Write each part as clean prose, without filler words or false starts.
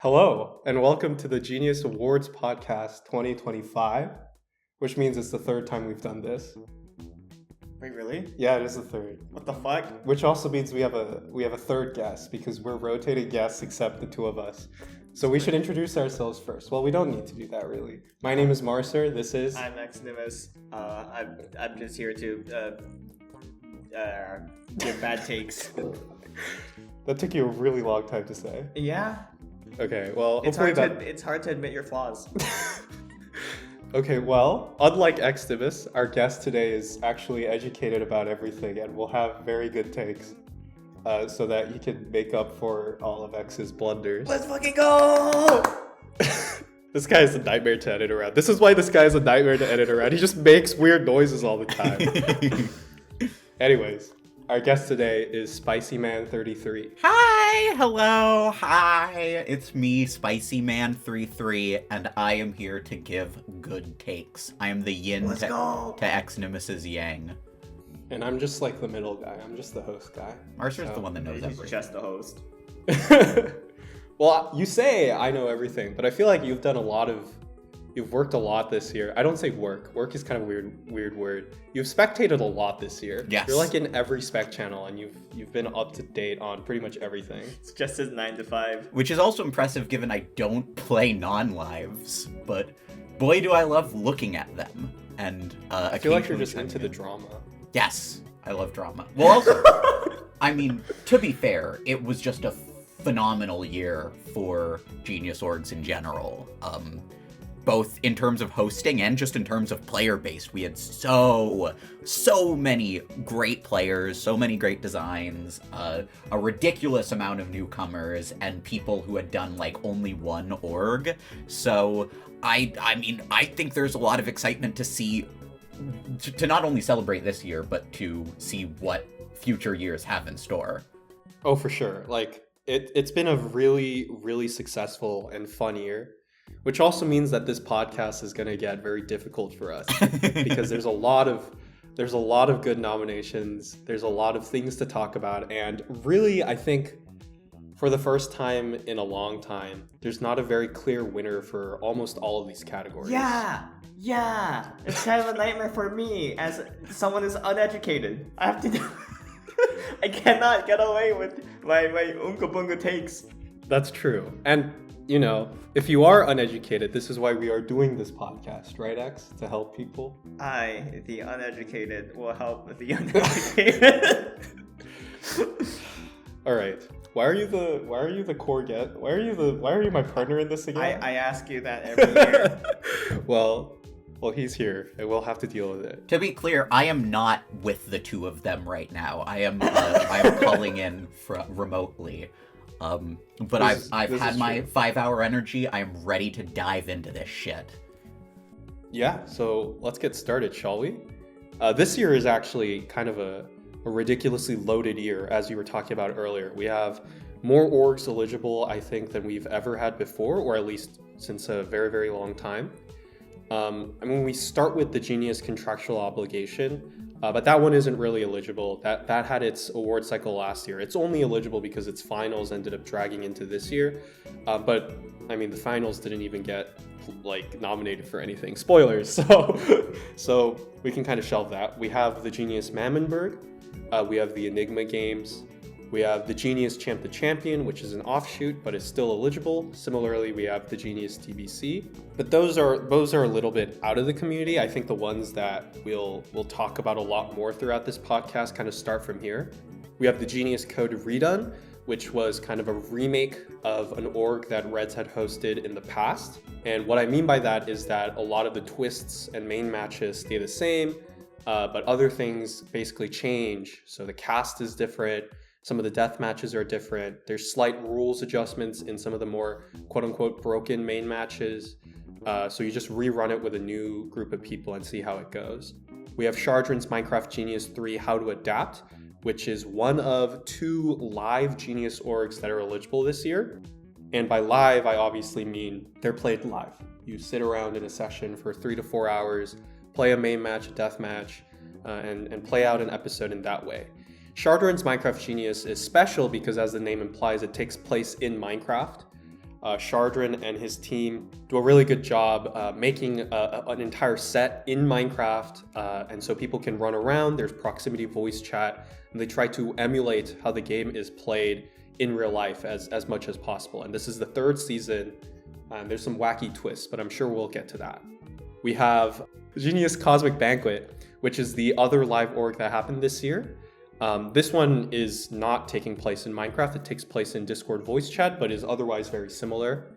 Hello, and welcome to the Genius Awards Podcast 2025, which means it's the third time we've done this. Wait, really? Yeah, it is the third. What the fuck? Which also means we have a third guest because we're rotating guests except the two of us. So we should introduce ourselves first. Well, we don't need to do that really. My name is Marcer. This is... I'm XNimus. I'm just here to give bad takes. That took you a really long time to say. Yeah. Okay, well, It's hard to admit your flaws. Okay, well, unlike XNimus, our guest today is actually educated about everything and will have very good takes so that he can make up for all of X's blunders. Let's fucking go! This guy is a nightmare to edit around. This is why this guy is a nightmare to edit around. He just makes weird noises all the time. Anyways, our guest today is SpicyMan33. Hi, hello, hi. It's me, SpicyMan33, and I am here to give good takes. I am the yin to XNimus's yang. And I'm just like the middle guy. I'm just the host guy. Marcer's the one that knows He's everything. just the host. Well, you say I know everything, but I feel like you've worked a lot this year. I don't say work. Work is kind of a weird word. You've spectated a lot this year. Yes. You're like in every spec channel, and you've been up to date on pretty much everything. It's just his 9 to 5. Which is also impressive given I don't play non-lives, but boy do I love looking at them. And I feel like you're just into the drama. Yes, I love drama. Well, also, I mean, to be fair, it was just a phenomenal year for Genius Orgs in general. Both in terms of hosting and just in terms of player base. We had so many great players, so many great designs, a ridiculous amount of newcomers, and people who had done like only one org. So I mean, I think there's a lot of excitement to see, to not only celebrate this year, but to see what future years have in store. Oh, for sure. Like it's been a really successful and fun year. Which also means that this podcast is going to get very difficult for us because there's a lot of good nominations. There's a lot of things to talk about. And really, I think for the first time in a long time, there's not a very clear winner for almost all of these categories. Yeah. It's kind of a nightmare for me as someone who's uneducated. I have to I cannot get away with my Oompa Boompa takes. That's true. And you know, if you are uneducated, this is why we are doing this podcast, right, X? To help people. I, the uneducated, will help the uneducated. All right. Why are you the core guest? Why are you my partner in this again? I ask you that every year. Well, he's here, and we'll have to deal with it. To be clear, I am not with the two of them right now. I am calling in remotely. But I've had my 5-hour energy. I am ready to dive into this shit. Yeah, so let's get started, shall we? This year is actually kind of a ridiculously loaded year, as you were talking about earlier. We have more orgs eligible, I think, than we've ever had before, or at least since a very long time. We start with the Genius contractual obligation, but that one isn't really eligible. That had its award cycle last year. It's only eligible because its finals ended up dragging into this year. But I mean, the finals didn't even get nominated for anything. Spoilers. So we can kind of shelve that. We have the Genius Mammonberg. We have the Enigma Games. We have the Genius Champ the Champion, which is an offshoot, but is still eligible. Similarly, we have the Genius TBC. But those are a little bit out of the community. I think the ones that we'll talk about a lot more throughout this podcast kind of start from here. We have the Genius Code Redone, which was kind of a remake of an org that Reds had hosted in the past. And what I mean by that is that a lot of the twists and main matches stay the same, but other things basically change. So the cast is different. Some of the death matches are different. There's slight rules adjustments in some of the more quote-unquote broken main matches. So you just rerun it with a new group of people and see how it goes. We have Shardrin's Minecraft Genius 3 How to Adapt, which is one of 2 live Genius orgs that are eligible this year. And by live, I obviously mean they're played live. You sit around in a session for 3 to 4 hours, play a main match, a death match, and play out an episode in that way. Shardrin's Minecraft Genius is special because, as the name implies, it takes place in Minecraft. Chardrin and his team do a really good job making an entire set in Minecraft, and so people can run around. There's proximity voice chat, and they try to emulate how the game is played in real life as much as possible. And this is the 3rd season, and there's some wacky twists, but I'm sure we'll get to that. We have Genius Cosmic Banquet, which is the other live org that happened this year. This one is not taking place in Minecraft. It takes place in Discord voice chat, but is otherwise very similar.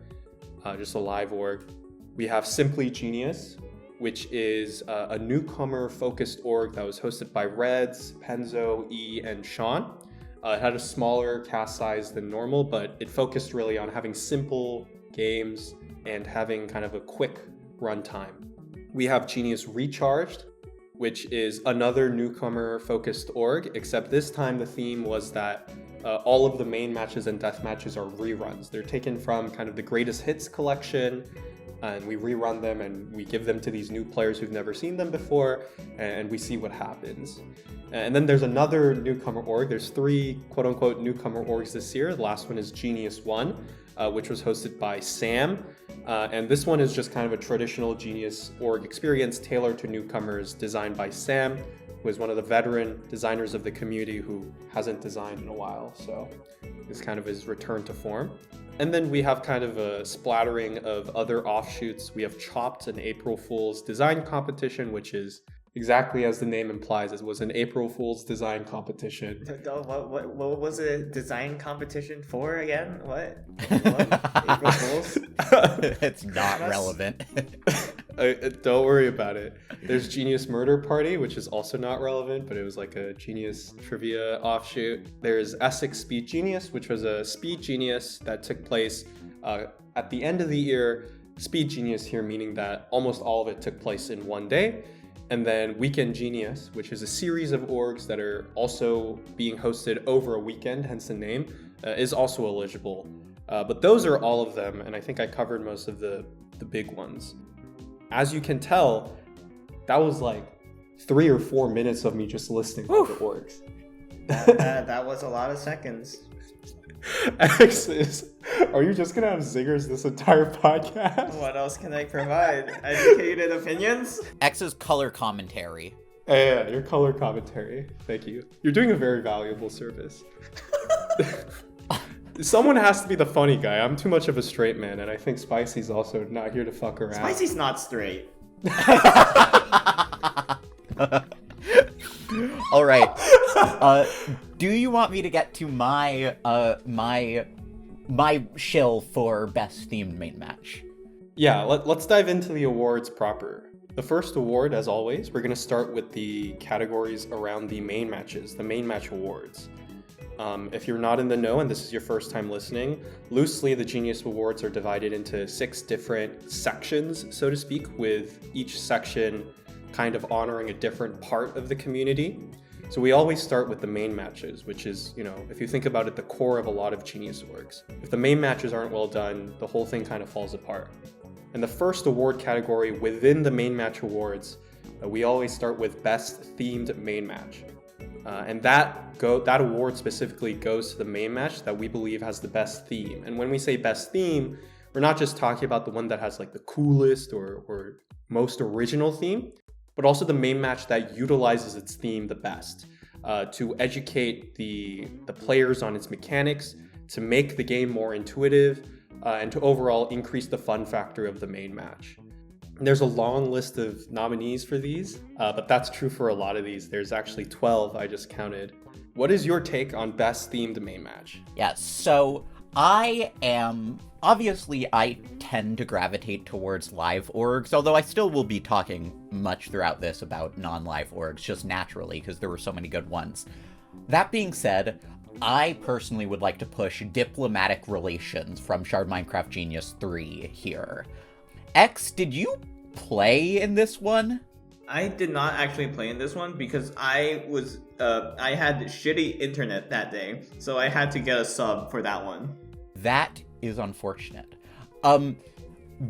Just a live org. We have Simply Genius, which is a newcomer-focused org that was hosted by Reds, Penzo, E, and Sean. It had a smaller cast size than normal, but it focused really on having simple games and having kind of a quick runtime. We have Genius Recharged, which is another newcomer-focused org, except this time the theme was that all of the main matches and death matches are reruns. They're taken from kind of the greatest hits collection, and we rerun them and we give them to these new players who've never seen them before, and we see what happens. And then there's another newcomer org. There's 3 quote-unquote newcomer orgs this year. The last one is Genius 1, which was hosted by Sam. And this one is just kind of a traditional Genius org experience tailored to newcomers, designed by Sam, who is one of the veteran designers of the community who hasn't designed in a while. So it's kind of his return to form. And then we have kind of a splattering of other offshoots. We have Chopped, an April Fool's design competition, which is exactly as the name implies. It was an April Fool's design competition. What was a design competition for again? What? April Fools? It's not relevant. Don't worry about it. There's Genius Murder Party, which is also not relevant, but it was like a Genius trivia offshoot. There's Essex Speed Genius, which was a speed genius that took place at the end of the year. Speed Genius here meaning that almost all of it took place in one day. And then Weekend Genius, which is a series of orgs that are also being hosted over a weekend, hence the name, is also eligible. But those are all of them, and I think I covered most of the big ones. As you can tell, that was like 3 or 4 minutes of me just listing all the orgs. That was a lot of seconds. X, are you just gonna have zingers this entire podcast? What else can I provide? Educated opinions? X's color commentary. Yeah, your color commentary. Thank you. You're doing a very valuable service. Someone has to be the funny guy. I'm too much of a straight man, and I think Spicy's also not here to fuck around. Spicy's not straight. All right. Do you want me to get to my shill for best themed main match? Yeah, let's dive into the awards proper. The first award, as always, we're going to start with the categories around the main matches, the main match awards. If you're not in the know and this is your first time listening, loosely the Genius Awards are divided into 6 different sections, so to speak, with each section kind of honoring a different part of the community. So we always start with the main matches, which is, if you think about it, the core of a lot of Genius orgs. If the main matches aren't well done, the whole thing kind of falls apart. And the first award category within the main match awards, we always start with best themed main match. And that award specifically goes to the main match that we believe has the best theme. And when we say best theme, we're not just talking about the one that has like the coolest or most original theme, but also the main match that utilizes its theme the best to educate the players on its mechanics, to make the game more intuitive, and to overall increase the fun factor of the main match. There's a long list of nominees for these, but that's true for a lot of these. There's actually 12 I just counted. What is your take on best themed main match? Yeah, so I tend to gravitate towards live orgs, although I still will be talking much throughout this about non-live orgs, just naturally, because there were so many good ones. That being said, I personally would like to push Diplomatic Relations from Shard Minecraft Genius 3 here. X, did you play in this one? I did not actually play in this one because I had shitty internet that day, so I had to get a sub for that one. That is unfortunate.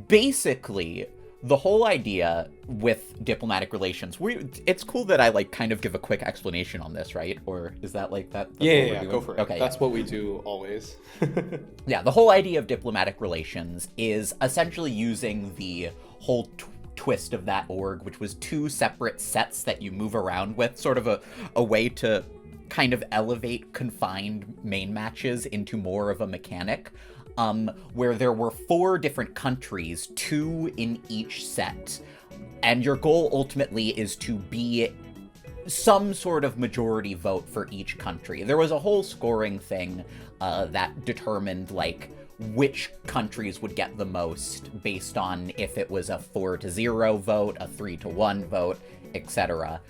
Basically, the whole idea with diplomatic relations, it's cool that I like kind of give a quick explanation on this, right? Or is that like that? Yeah, go for it. Okay, that's what we do always. Yeah, the whole idea of diplomatic relations is essentially using the whole twist of that org, which was 2 separate sets that you move around with, sort of a way to kind of elevate confined main matches into more of a mechanic. Where there were 4 different countries, 2 in each set. And your goal ultimately is to be some sort of majority vote for each country. There was a whole scoring thing that determined, like, which countries would get the most based on if it was a 4-0 vote, a 3-1 vote, etc.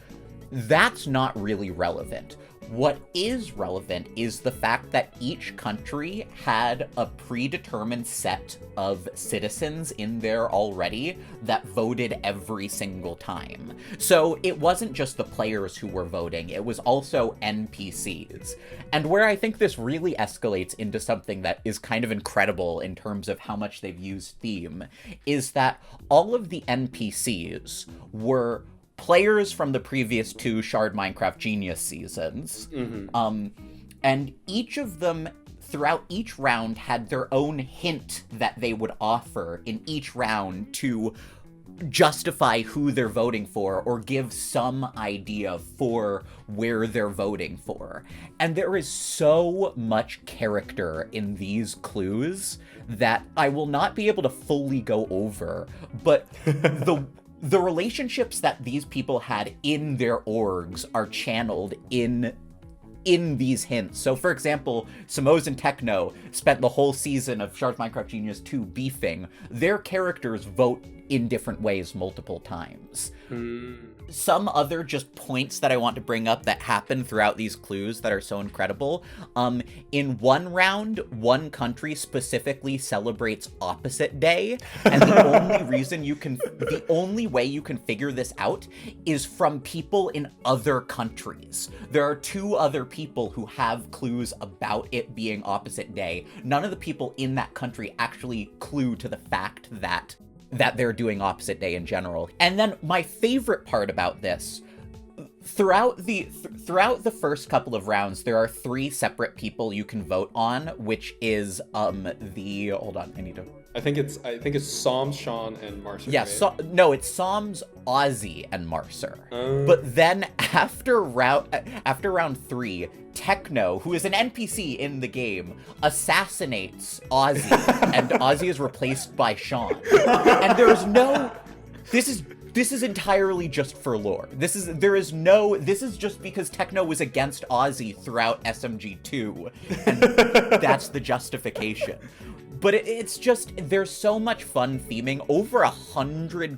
That's not really relevant. What is relevant is the fact that each country had a predetermined set of citizens in there already that voted every single time. So it wasn't just the players who were voting, it was also NPCs. And where I think this really escalates into something that is kind of incredible in terms of how much they've used theme, is that all of the NPCs were players from the previous 2 Shard Minecraft Genius seasons, and each of them throughout each round had their own hint that they would offer in each round to justify who they're voting for or give some idea for where they're voting for. And there is so much character in these clues that I will not be able to fully go over, but the relationships that these people had in their orgs are channeled in these hints. So, for example, Samoes and Techno spent the whole season of Shards Minecraft Genius 2 beefing. Their characters vote in different ways multiple times. Some other just points that I want to bring up that happen throughout these clues that are so incredible. In one round, one country specifically celebrates Opposite Day, and the only way you can figure this out is from people in other countries. There are 2 other people who have clues about it being Opposite Day. None of the people in that country actually clue to the fact that they're doing Opposite Day in general. And then my favorite part about this, throughout the first couple of rounds, there are 3 separate people you can vote on, which is hold on, I think it's Psalms, Sean, and Marcer. Yeah, right? No, it's Psalms, Ozzy, and Marcer. But then after round 3, Techno, who is an NPC in the game, assassinates Ozzy, and Ozzy is replaced by Sean. And there's no... This is entirely just for lore. This is just because Techno was against Ozzy throughout SMG2, and that's the justification. But it's just, there's so much fun theming. Over 100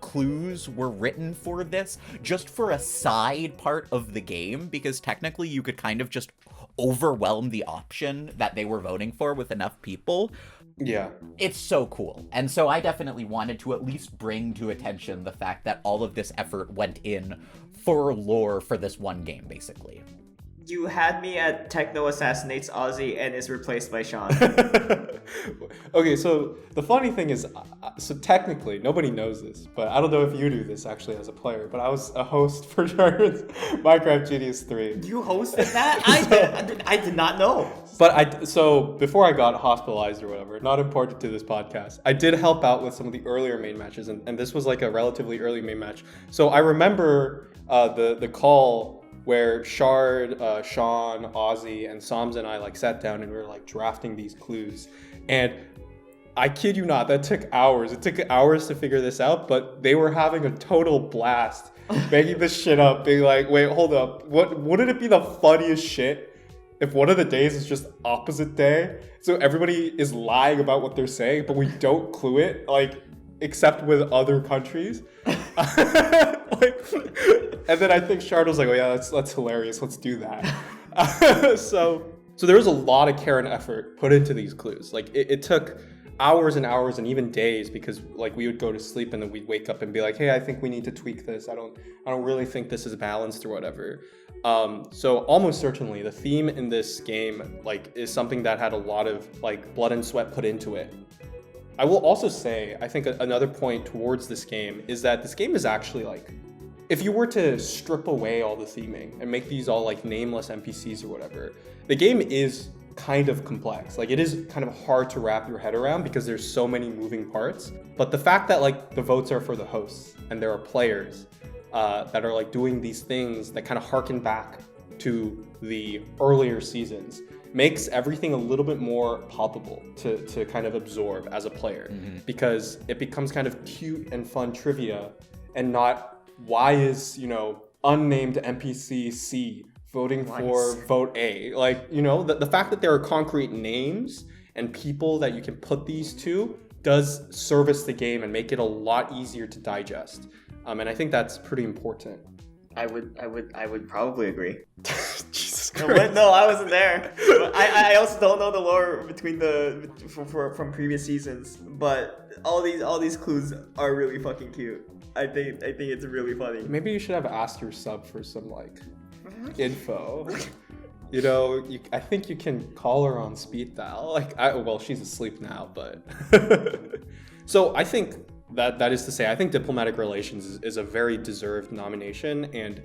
clues were written for this, just for a side part of the game, because technically you could kind of just overwhelm the option that they were voting for with enough people. Yeah. It's so cool. And so I definitely wanted to at least bring to attention the fact that all of this effort went in for lore for this one game, basically. You had me at Techno assassinates Ozzy and is replaced by Sean. Okay, so the funny thing is, so technically, nobody knows this, but I don't know if you do this actually as a player, but I was a host for Shards Minecraft Genius 3. You hosted that? I did not know. But so before I got hospitalized or whatever, not important to this podcast, I did help out with some of the earlier main matches, and this was like a relatively early main match. So I remember the call where Shard, Sean, Ozzy, and Psalms and I like sat down and we were like drafting these clues. And I kid you not, that took hours. It took hours to figure this out, but they were having a total blast making this shit up, being like, wait, hold up. Wouldn't it be the funniest shit if one of the days is just Opposite Day? So everybody is lying about what they're saying, but we don't clue it, like, except with other countries. And then I think Shard was like, oh yeah, that's hilarious. Let's do that. So there was a lot of care and effort put into these clues. Like it took hours and hours and even days, because like we would go to sleep and then we'd wake up and be like, hey, I think we need to tweak this. I don't really think this is balanced or whatever. So almost certainly the theme in this game like is something that had a lot of like blood and sweat put into it. I will also say, I think another point towards this game is that this game is actually like, if you were to strip away all the theming and make these all like nameless NPCs or whatever, the game is kind of complex. Like it is kind of hard to wrap your head around because there's so many moving parts. But the fact that like the votes are for the hosts and there are players that are like doing these things that kind of harken back to the earlier seasons makes everything a little bit more palpable to kind of absorb as a player, because it becomes kind of cute and fun trivia and not why is, you know, unnamed NPC C voting for vote A. Like, you know, the fact that there are concrete names and people that you can put these to does service the game and make it a lot easier to digest. And I think that's pretty important. I would probably agree. Jesus No, Christ. no, I wasn't there. I also don't know the lore between from previous seasons, but all these clues are really fucking cute. I think it's really funny. Maybe you should have asked your sub for some like info. You know, I think you can call her on speed dial. Like, well, she's asleep now, but so I think that is to say, I think Diplomatic Relations is a very deserved nomination, and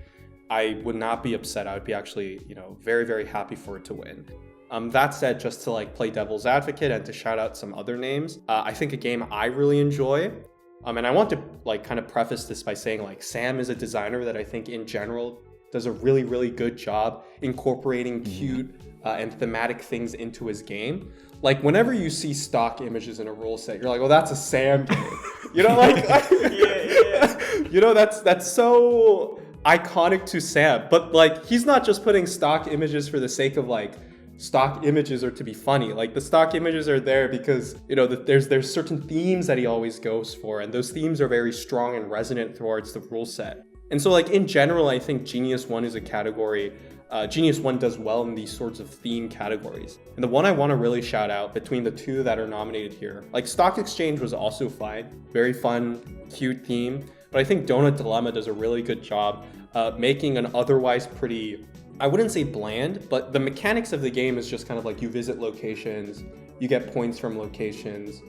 I would not be upset. I would be actually, you know, very, very happy for it to win. That said, just to like play devil's advocate and to shout out some other names, I think a game I really enjoy, and I want to like kind of preface this by saying like Sam is a designer that I think in general does a really, really good job incorporating cute and thematic things into his game. Like whenever you see stock images in a rule set, you're like, oh, that's a Sam game. You know, like, you know, that's so iconic to Sam. But like, he's not just putting stock images for the sake of like, stock images are to be funny. Like the stock images are there because, you know, there's certain themes that he always goes for, and those themes are very strong and resonant towards the rule set. And so like in general, I think Genius 1 is a category. Genius 1 does well in these sorts of theme categories. And the one I want to really shout out between the two that are nominated here, like Stock Exchange was also fine, very fun, cute theme. But I think Donut Dilemma does a really good job making an otherwise pretty, I wouldn't say bland, but the mechanics of the game is just kind of like you visit locations, you get points from locations,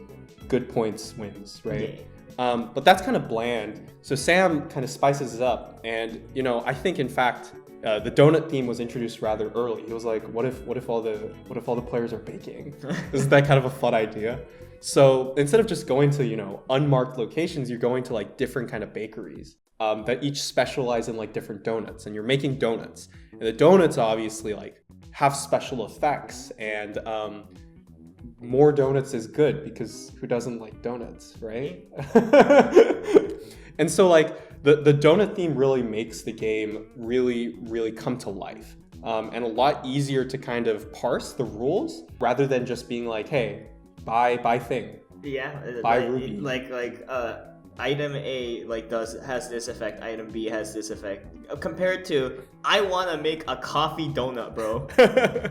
good points wins, right? Yeah. But that's kind of bland. So Sam kind of spices it up. And, you know, I think in fact, the donut theme was introduced rather early. He was like, what if all the players are baking? Isn't that kind of a fun idea? So instead of just going to, you know, unmarked locations, you're going to like different kind of bakeries that each specialize in like different donuts, and you're making donuts. And the donuts obviously like have special effects, and more donuts is good because who doesn't like donuts, right? And so like the donut theme really makes the game really, really come to life, and a lot easier to kind of parse the rules rather than just being like, hey, buy thing. Yeah, Buy like, Ruby. Item A has this effect, item B has this effect. Compared to, I want to make a coffee donut, bro.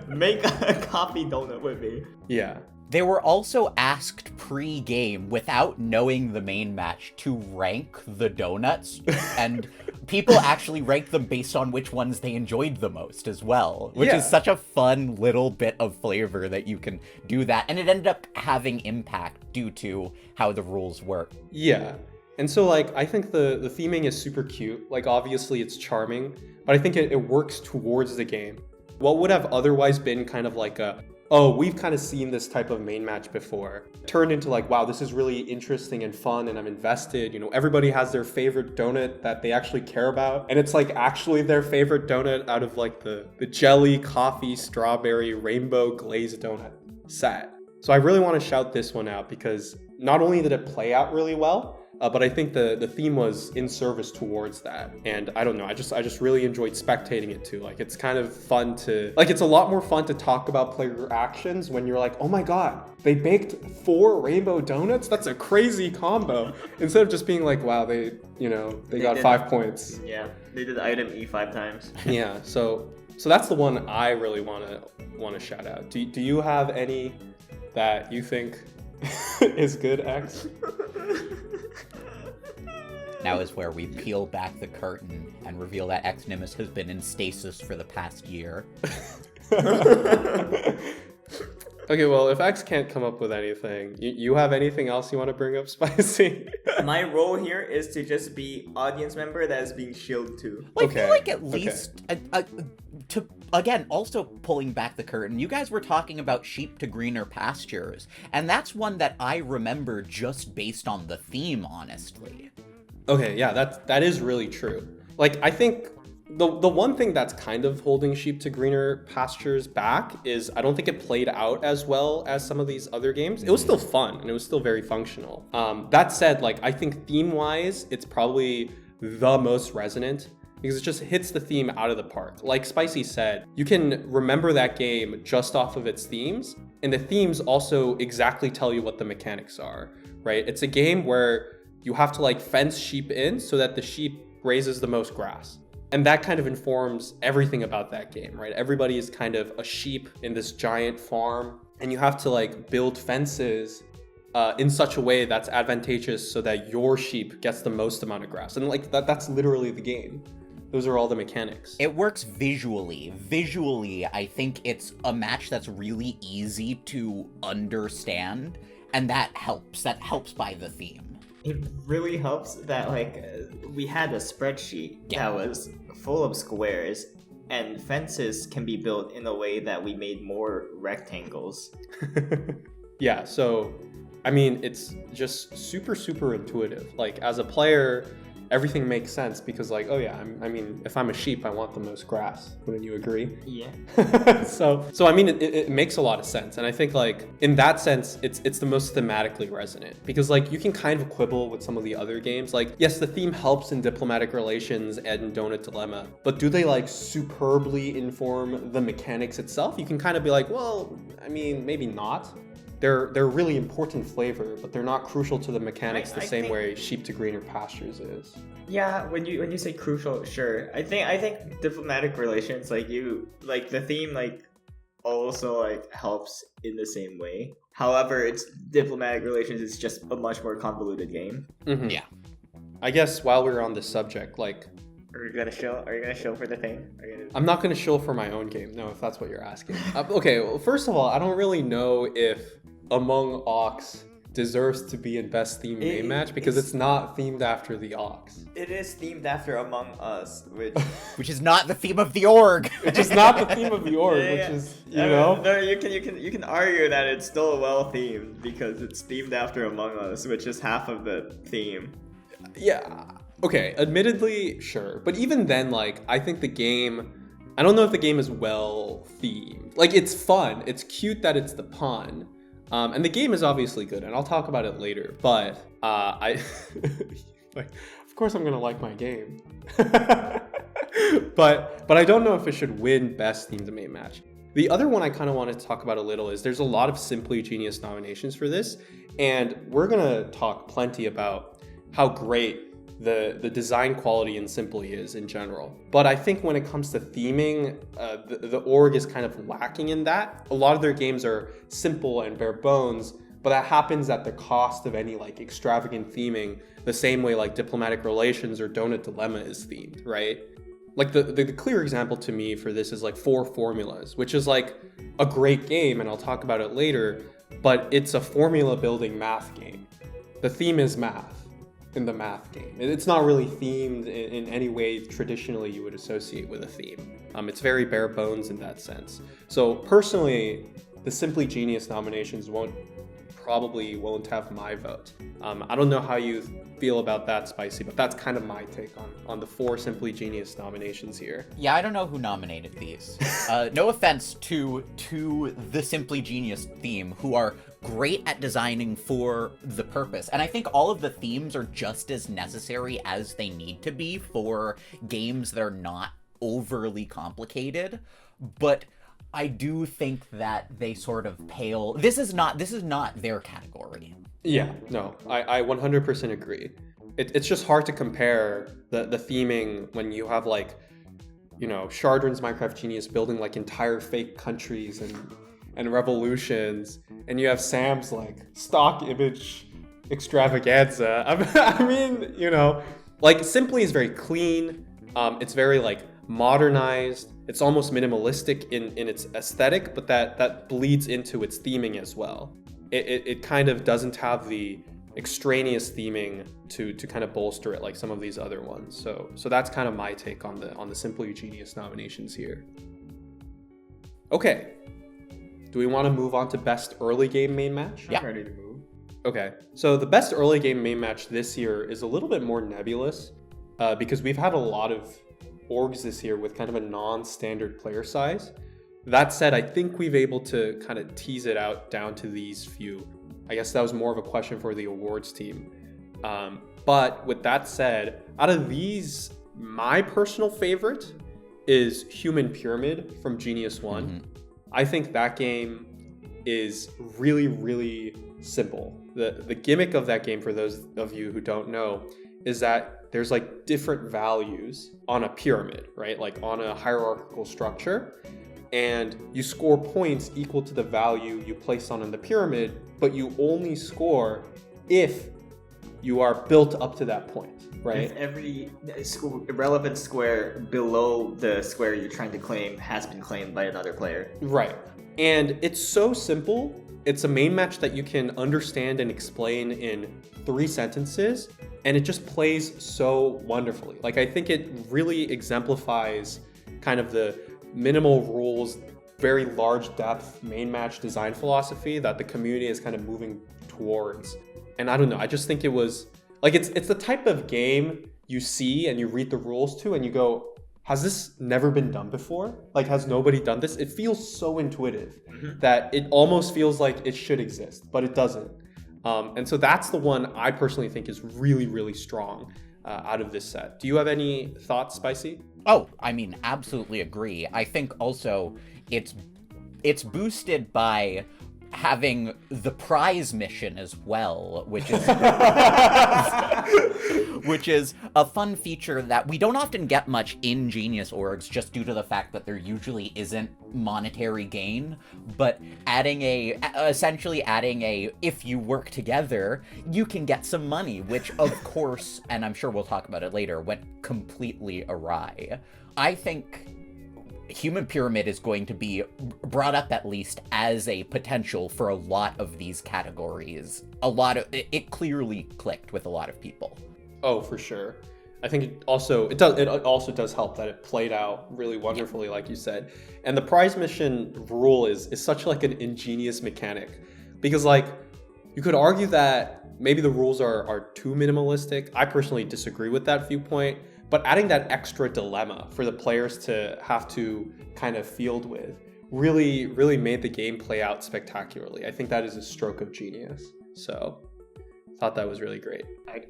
Make a coffee donut with me. Yeah. They were also asked pre-game, without knowing the main match, to rank the donuts, and people actually ranked them based on which ones they enjoyed the most as well, which is such a fun little bit of flavor that you can do that, and it ended up having impact due to how the rules work. Yeah. And so like I think the theming is super cute. Like obviously it's charming, but I think it works towards the game. What would have otherwise been kind of like a, oh, we've kind of seen this type of main match before, turned into like, wow, this is really interesting and fun and I'm invested. You know, everybody has their favorite donut that they actually care about. And it's like actually their favorite donut out of like the jelly, coffee, strawberry, rainbow glazed donut set. So I really want to shout this one out because not only did it play out really well, but I think the theme was in service towards that. And I don't know, I just really enjoyed spectating it too. Like it's kind of fun to, like it's a lot more fun to talk about player actions when you're like, oh my God, they baked 4 rainbow donuts? That's a crazy combo. Instead of just being like, wow, they got 5 points. Yeah, they did item E 5 times. Yeah, so that's the one I really want to shout out. Do you have any that you think is good, X? Now is where we peel back the curtain and reveal that XNimus has been in stasis for the past year. Okay, well, if X can't come up with anything, you have anything else you want to bring up, Spicy? My role here is to just be audience member that is being shilled to. Well, I Okay, feel like at okay. least, to again, also pulling back the curtain, you guys were talking about sheep to greener pastures, and that's one that I remember just based on the theme, honestly. Okay, yeah, that is really true. Like, I think the one thing that's kind of holding sheep to greener pastures back is I don't think it played out as well as some of these other games. It was still fun and it was still very functional. That said, like, I think theme-wise, it's probably the most resonant because it just hits the theme out of the park. Like Spicy said, you can remember that game just off of its themes, and the themes also exactly tell you what the mechanics are, right? It's a game where you have to like fence sheep in so that the sheep grazes the most grass. And that kind of informs everything about that game, right? Everybody is kind of a sheep in this giant farm, and you have to like build fences in such a way that's advantageous so that your sheep gets the most amount of grass. And like that's literally the game. Those are all the mechanics. It works visually. Visually, I think it's a match that's really easy to understand, and that helps. That helps by the theme. It really helps that like we had a spreadsheet that was full of squares, and fences can be built in a way that we made more rectangles. Yeah, so I mean, it's just super intuitive. Like as a player, everything makes sense because like, oh yeah, I mean, if I'm a sheep, I want the most grass. Wouldn't you agree? Yeah. So I mean, it makes a lot of sense. And I think like in that sense, it's the most thematically resonant because like you can kind of quibble with some of the other games. Like, yes, the theme helps in diplomatic relations and Donut Dilemma, but do they like superbly inform the mechanics itself? You can kind of be like, well, I mean, maybe not. They're really important flavor, but they're not crucial to the mechanics the same way sheep to greener pastures is. Yeah, when you say crucial, sure. I think diplomatic relations, like the theme like also like helps in the same way. However, it's diplomatic relations is just a much more convoluted game. Mm-hmm. Yeah. I guess while we're on this subject, like, Are you gonna show for the thing? I'm not gonna shill for my own game. No, if that's what you're asking. Okay, well, first of all, I don't really know if Among Ox deserves to be in best themed main match because it's not themed after the Ox. It is themed after Among Us, Which is not the theme of the org. Which is not the theme of the org, Yeah. which is, you know. No, you can argue that it's still well themed because it's themed after Among Us, which is half of the theme. Yeah. Okay, admittedly, sure. But even then, like, I think the game, I don't know if the game is well themed. Like, it's fun. It's cute that it's the pun. And the game is obviously good, and I'll talk about it later. But like, of course I'm gonna like my game. but I don't know if it should win best themed main match. The other one I kind of wanted to talk about a little is there's a lot of Simply Genius nominations for this, and we're gonna talk plenty about how great the design quality in Simply is in general. But I think when it comes to theming, the org is kind of lacking in that. A lot of their games are simple and bare bones, but that happens at the cost of any like extravagant theming, the same way like Diplomatic Relations or Donut Dilemma is themed, right? Like the clear example to me for this is like Four Formulas, which is like a great game, and I'll talk about it later, but it's a formula building math game. The theme is math in the math game. It's not really themed in any way traditionally you would associate with a theme. It's very bare bones in that sense. So personally, the Simply Genius nominations probably won't have my vote. I don't know how you feel about that, Spicy, but that's kind of my take on the 4 Simply Genius nominations here. Yeah, I don't know who nominated these. No offense to the Simply Genius theme, who are great at designing for the purpose. And I think all of the themes are just as necessary as they need to be for games that are not overly complicated. But I do think that they sort of pale. This is not their category. Yeah, no, I 100% agree. It's just hard to compare the theming when you have like, you know, Chardrin's Minecraft Genius building like entire fake countries and revolutions, and you have Sam's like stock image extravaganza. I mean, you know, like Simply is very clean. It's very like modernized. it's almost minimalistic in its aesthetic, but that bleeds into its theming as well. It kind of doesn't have the extraneous theming to kind of bolster it like some of these other ones. So that's kind of my take on the Simply Genius nominations here. Okay, do we want to move on to best early game main match? I'm ready to move. Okay, so the best early game main match this year is a little bit more nebulous because we've had a lot of orgs this year with kind of a non-standard player size. That said, I think we've able to kind of tease it out down to these few. I guess that was more of a question for the awards team. But with that said, out of these, my personal favorite is Human Pyramid from Genius 1. Mm-hmm. I think that game is really, really simple. The gimmick of that game, for those of you who don't know, is that there's like different values on a pyramid, right? Like on a hierarchical structure. And you score points equal to the value you place on in the pyramid, but you only score if you are built up to that point, right? If every relevant square below the square you're trying to claim has been claimed by another player. Right. And it's so simple. It's a main match that you can understand and explain in 3 sentences, and it just plays so wonderfully. Like, I think it really exemplifies kind of the minimal rules, very large depth main match design philosophy that the community is kind of moving towards. And I don't know, I just think it was like, it's the type of game you see and you read the rules to and you go, has this never been done before? Like, has nobody done this? It feels so intuitive that it almost feels like it should exist, but it doesn't. And so that's the one I personally think is really, really strong out of this set. Do you have any thoughts, Spicy? Oh, I mean, absolutely agree. I think also it's boosted by having the prize mission as well, which is which is a fun feature that we don't often get much in Genius orgs, just due to the fact that there usually isn't monetary gain. But essentially adding a if you work together, you can get some money, which of course, and I'm sure we'll talk about it later, went completely awry. I think Human Pyramid is going to be brought up at least as a potential for a lot of these categories. It clearly clicked with a lot of people. Oh, for sure. I think it also does help that it played out really wonderfully, like you said. And the prize mission rule is such like an ingenious mechanic, because like you could argue that maybe the rules are too minimalistic. I personally disagree with that viewpoint. But adding that extra dilemma for the players to have to kind of field with really, really made the game play out spectacularly. I think that is a stroke of genius. So I thought that was really great.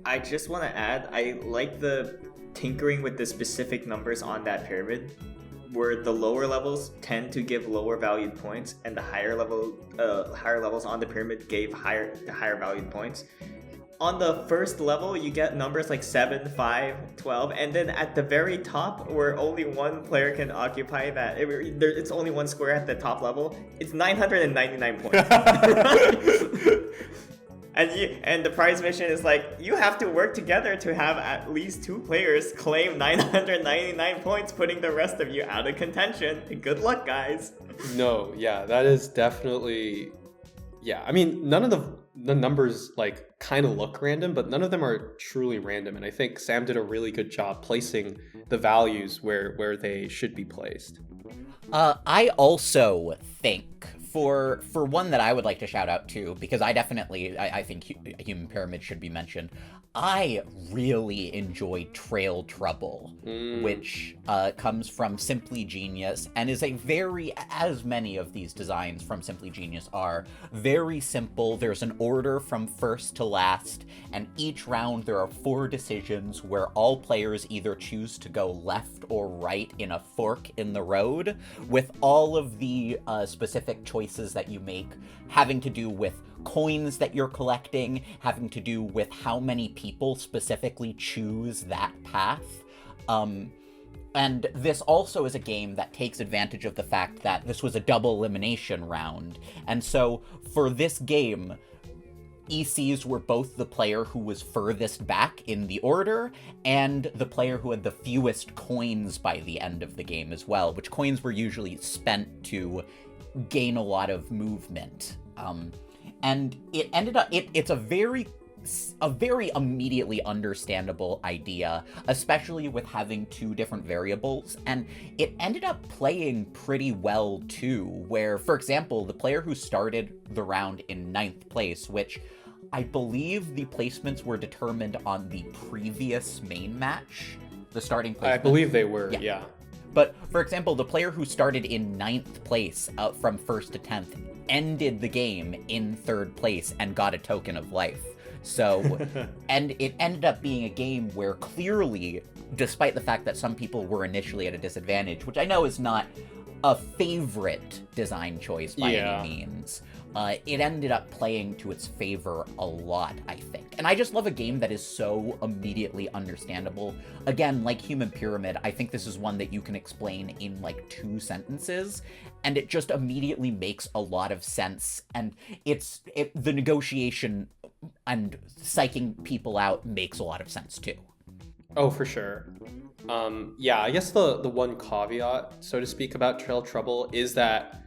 I just want to add, I like the tinkering with the specific numbers on that pyramid, where the lower levels tend to give lower valued points and the higher levels on the pyramid gave higher valued points. On the first level, you get numbers like 7, 5, 12, and then at the very top, where only one player can occupy that, it's only one square at the top level, it's 999 points. And the prize mission is like, you have to work together to have at least 2 players claim 999 points, putting the rest of you out of contention. Good luck, guys. No, yeah, that is definitely... Yeah, I mean, none of the numbers like kind of look random, but none of them are truly random. And I think Sam did a really good job placing the values where they should be placed. I also think for one that I would like to shout out to, because I think Human Pyramid should be mentioned. I really enjoyed Trail Trouble, which comes from Simply Genius and is as many of these designs from Simply Genius are, very simple. There's an order from first to last, and each round there are 4 decisions where all players either choose to go left or right in a fork in the road, with all of the specific choices that you make having to do with coins that you're collecting, having to do with how many people specifically choose that path. And this also is a game that takes advantage of the fact that this was a double elimination round. And so for this game, ECs were both the player who was furthest back in the order and the player who had the fewest coins by the end of the game as well, which coins were usually spent to gain a lot of movement. And it ended up, it's a very immediately understandable idea, especially with having two different variables, and it ended up playing pretty well too, where, for example, the player who started the round in 9th place, which I believe the placements were determined on the previous main match, the starting placement. I believe they were, yeah. But, for example, the player who started in 9th place from 1st to 10th ended the game in 3rd place and got a token of life. So, and it ended up being a game where clearly, despite the fact that some people were initially at a disadvantage, which I know is not a favorite design choice by any means, it ended up playing to its favor a lot, I think. And I just love a game that is so immediately understandable. Again, like Human Pyramid, I think this is one that you can explain in like 2 sentences, and it just immediately makes a lot of sense. And the negotiation and psyching people out makes a lot of sense too. Oh, for sure. I guess the one caveat, so to speak, about Trail Trouble is that,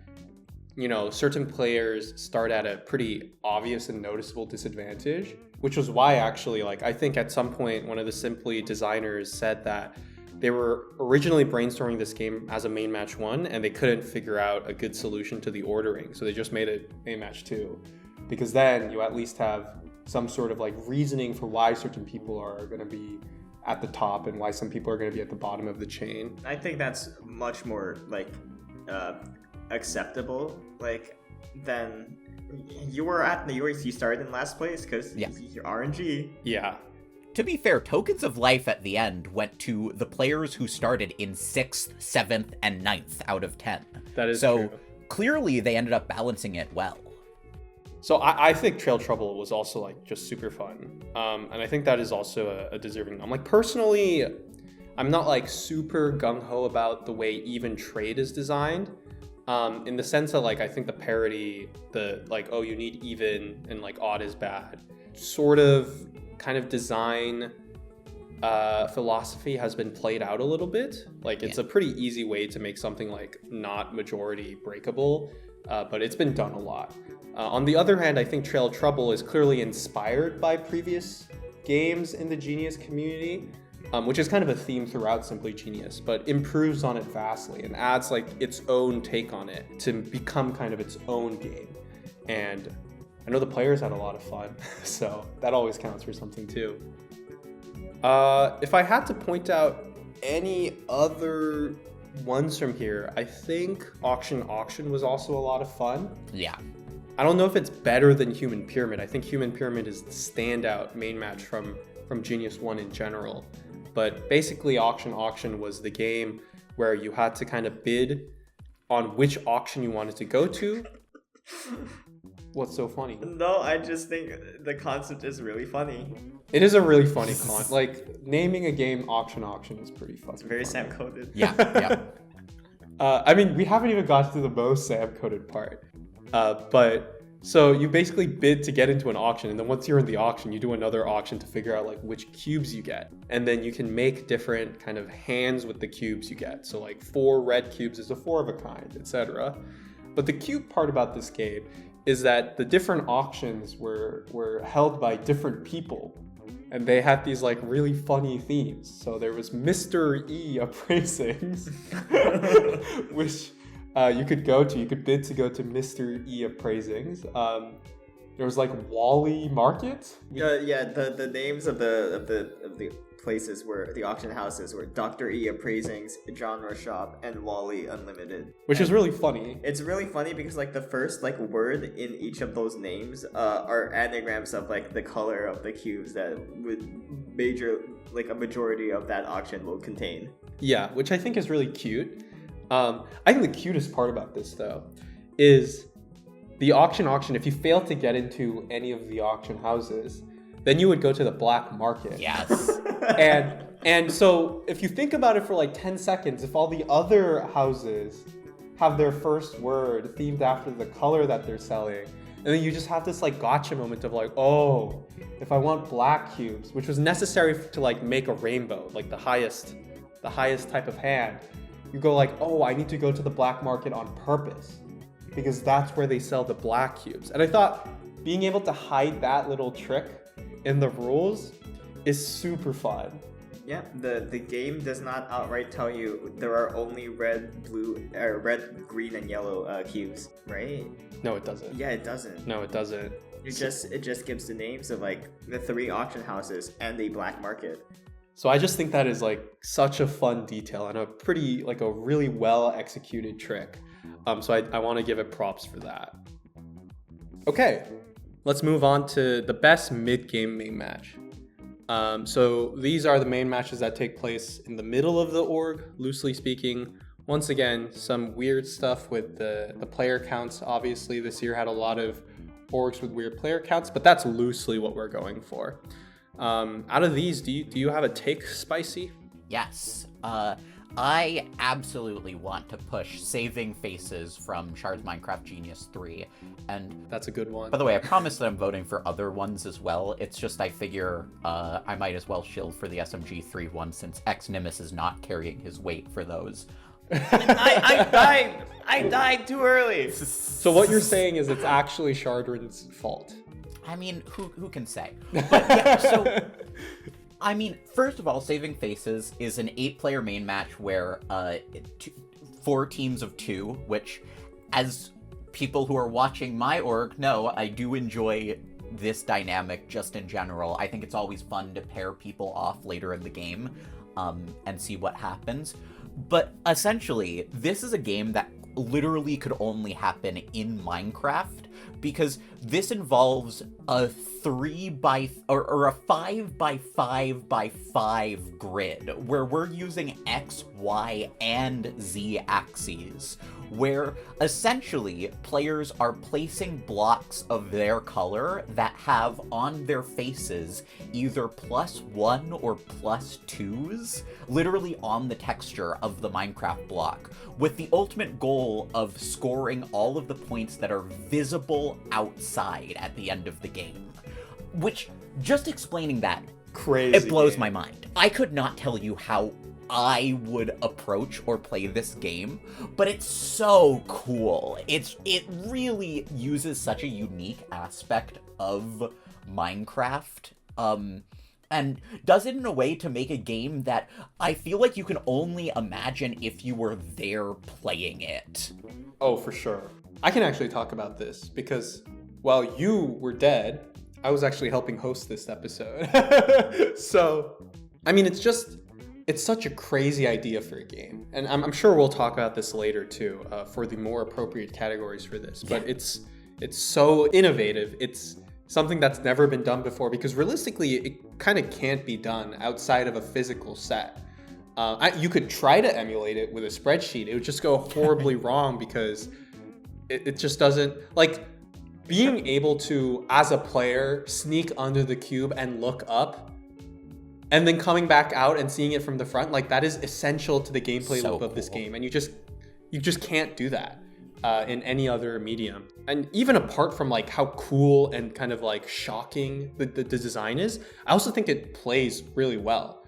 you know, certain players start at a pretty obvious and noticeable disadvantage, which was why actually, like, I think at some point one of the Simply designers said that they were originally brainstorming this game as a main match 1 and they couldn't figure out a good solution to the ordering, so they just made it main match 2, because then you at least have some sort of like reasoning for why certain people are going to be at the top and why some people are going to be at the bottom of the chain. I think that's much more like acceptable, like, than you started in last place because you're RNG. Yeah. To be fair, tokens of life at the end went to the players who started in 6th, 7th, and 9th out of 10. That is so true. Clearly they ended up balancing it well. So I think Trail Trouble was also like just super fun. And I think that is also a deserving nom. Like personally, I'm not like super gung-ho about the way even trade is designed. In the sense that like I think the parity, the like, oh, you need even and like odd is bad, sort of kind of design philosophy has been played out a little bit. Like it's a pretty easy way to make something like not majority breakable, but it's been done a lot. On the other hand, I think Trail Trouble is clearly inspired by previous games in the Genius community, which is kind of a theme throughout Simply Genius, but improves on it vastly and adds like its own take on it to become kind of its own game. And I know the players had a lot of fun, so that always counts for something too. If I had to point out any other ones from here, I think Auction was also a lot of fun. Yeah. I don't know if it's better than Human Pyramid. I think Human Pyramid is the standout main match from Genius 1 in general. But basically Auction was the game where you had to kind of bid on which auction you wanted to go to. What's so funny? No, I just think the concept is really funny. It is a really funny like naming a game Auction is pretty fun. It's very Sam-coded. Yeah. I mean, we haven't even got to the most Sam-coded part. But so you basically bid to get into an auction, and then once you're in the auction, you do another auction to figure out like which cubes you get. And then you can make different kind of hands with the cubes you get. So like 4 red cubes is a 4 of a kind, etc. But the cute part about this game is that the different auctions were held by different people. And they had these like really funny themes. So there was Mr. E appraisings, which you could bid to go to Mr. E appraisings. There was like Wally Market. The names of the places were the auction houses were Dr. E appraisings, Genre Shop, and Wally Unlimited. Which is really funny. It's really funny because like the first like word in each of those names are anagrams of like the color of the cubes that would a majority of that auction will contain. Yeah, which I think is really cute. I think the cutest part about this though is the auction. If you fail to get into any of the auction houses, then you would go to the black market. Yes. and so if you think about it for like 10 seconds, if all the other houses have their first word themed after the color that they're selling, And then you just have this like gotcha moment of like, oh, if I want black cubes, which was necessary to like make a rainbow, like the highest type of hand, you go like, oh, I need to go to the black market on purpose because that's where they sell the black cubes. And I thought being able to hide that little trick in the rules is super fun. Yeah, the game does not outright tell you there are only red, green, and yellow cubes, right? No, it doesn't. Yeah, it doesn't. No, it doesn't. It just gives the names of like the 3 auction houses and a black market. So I just think that is like such a fun detail and a really well executed trick. So I want to give it props for that. Okay, let's move on to the best mid-game main match. So these are the main matches that take place in the middle of the org, loosely speaking. Once again, some weird stuff with the player counts. Obviously, this year had a lot of orgs with weird player counts, but that's loosely what we're going for. Out of these, do you have a take, Spicy? Yes. I absolutely want to push Saving Faces from Shards Minecraft Genius 3. And that's a good one. By the way, I promise that I'm voting for other ones as well. It's just I figure I might as well shield for the SMG3 one since XNimus is not carrying his weight for those. I died too early. So what you're saying is it's actually Shardrin's fault. I mean, who can say? But yeah, so I mean, first of all, Saving Faces is an 8-player main match where 4 teams of 2, which, as people who are watching my org know, I do enjoy this dynamic just in general. I think it's always fun to pair people off later in the game and see what happens. But essentially, this is a game that literally could only happen in Minecraft because this involves a 5 by 5 by 5 grid where we're using X, Y, and Z axes, where essentially players are placing blocks of their color that have on their faces either +1 or +2s, literally on the texture of the Minecraft block, with the ultimate goal of scoring all of the points that are visible outside at the end of the game. Which, just explaining that, crazy, it blows my mind. I could not tell you how I would approach or play this game, but it's so cool. It really uses such a unique aspect of Minecraft, and does it in a way to make a game that I feel like you can only imagine if you were there playing it. Oh, for sure. I can actually talk about this because while you were dead, I was actually helping host this episode. So, I mean, it's such a crazy idea for a game. And I'm sure we'll talk about this later too, for the more appropriate categories for this. But it's so innovative. It's something that's never been done before because realistically, it kind of can't be done outside of a physical set. You could try to emulate it with a spreadsheet. It would just go horribly wrong because it just doesn't, like, being able to, as a player, sneak under the cube and look up and then coming back out and seeing it from the front, like, that is essential to the gameplay loop of this game. And you just can't do that in any other medium. And even apart from like how cool and kind of like shocking the design is, I also think it plays really well.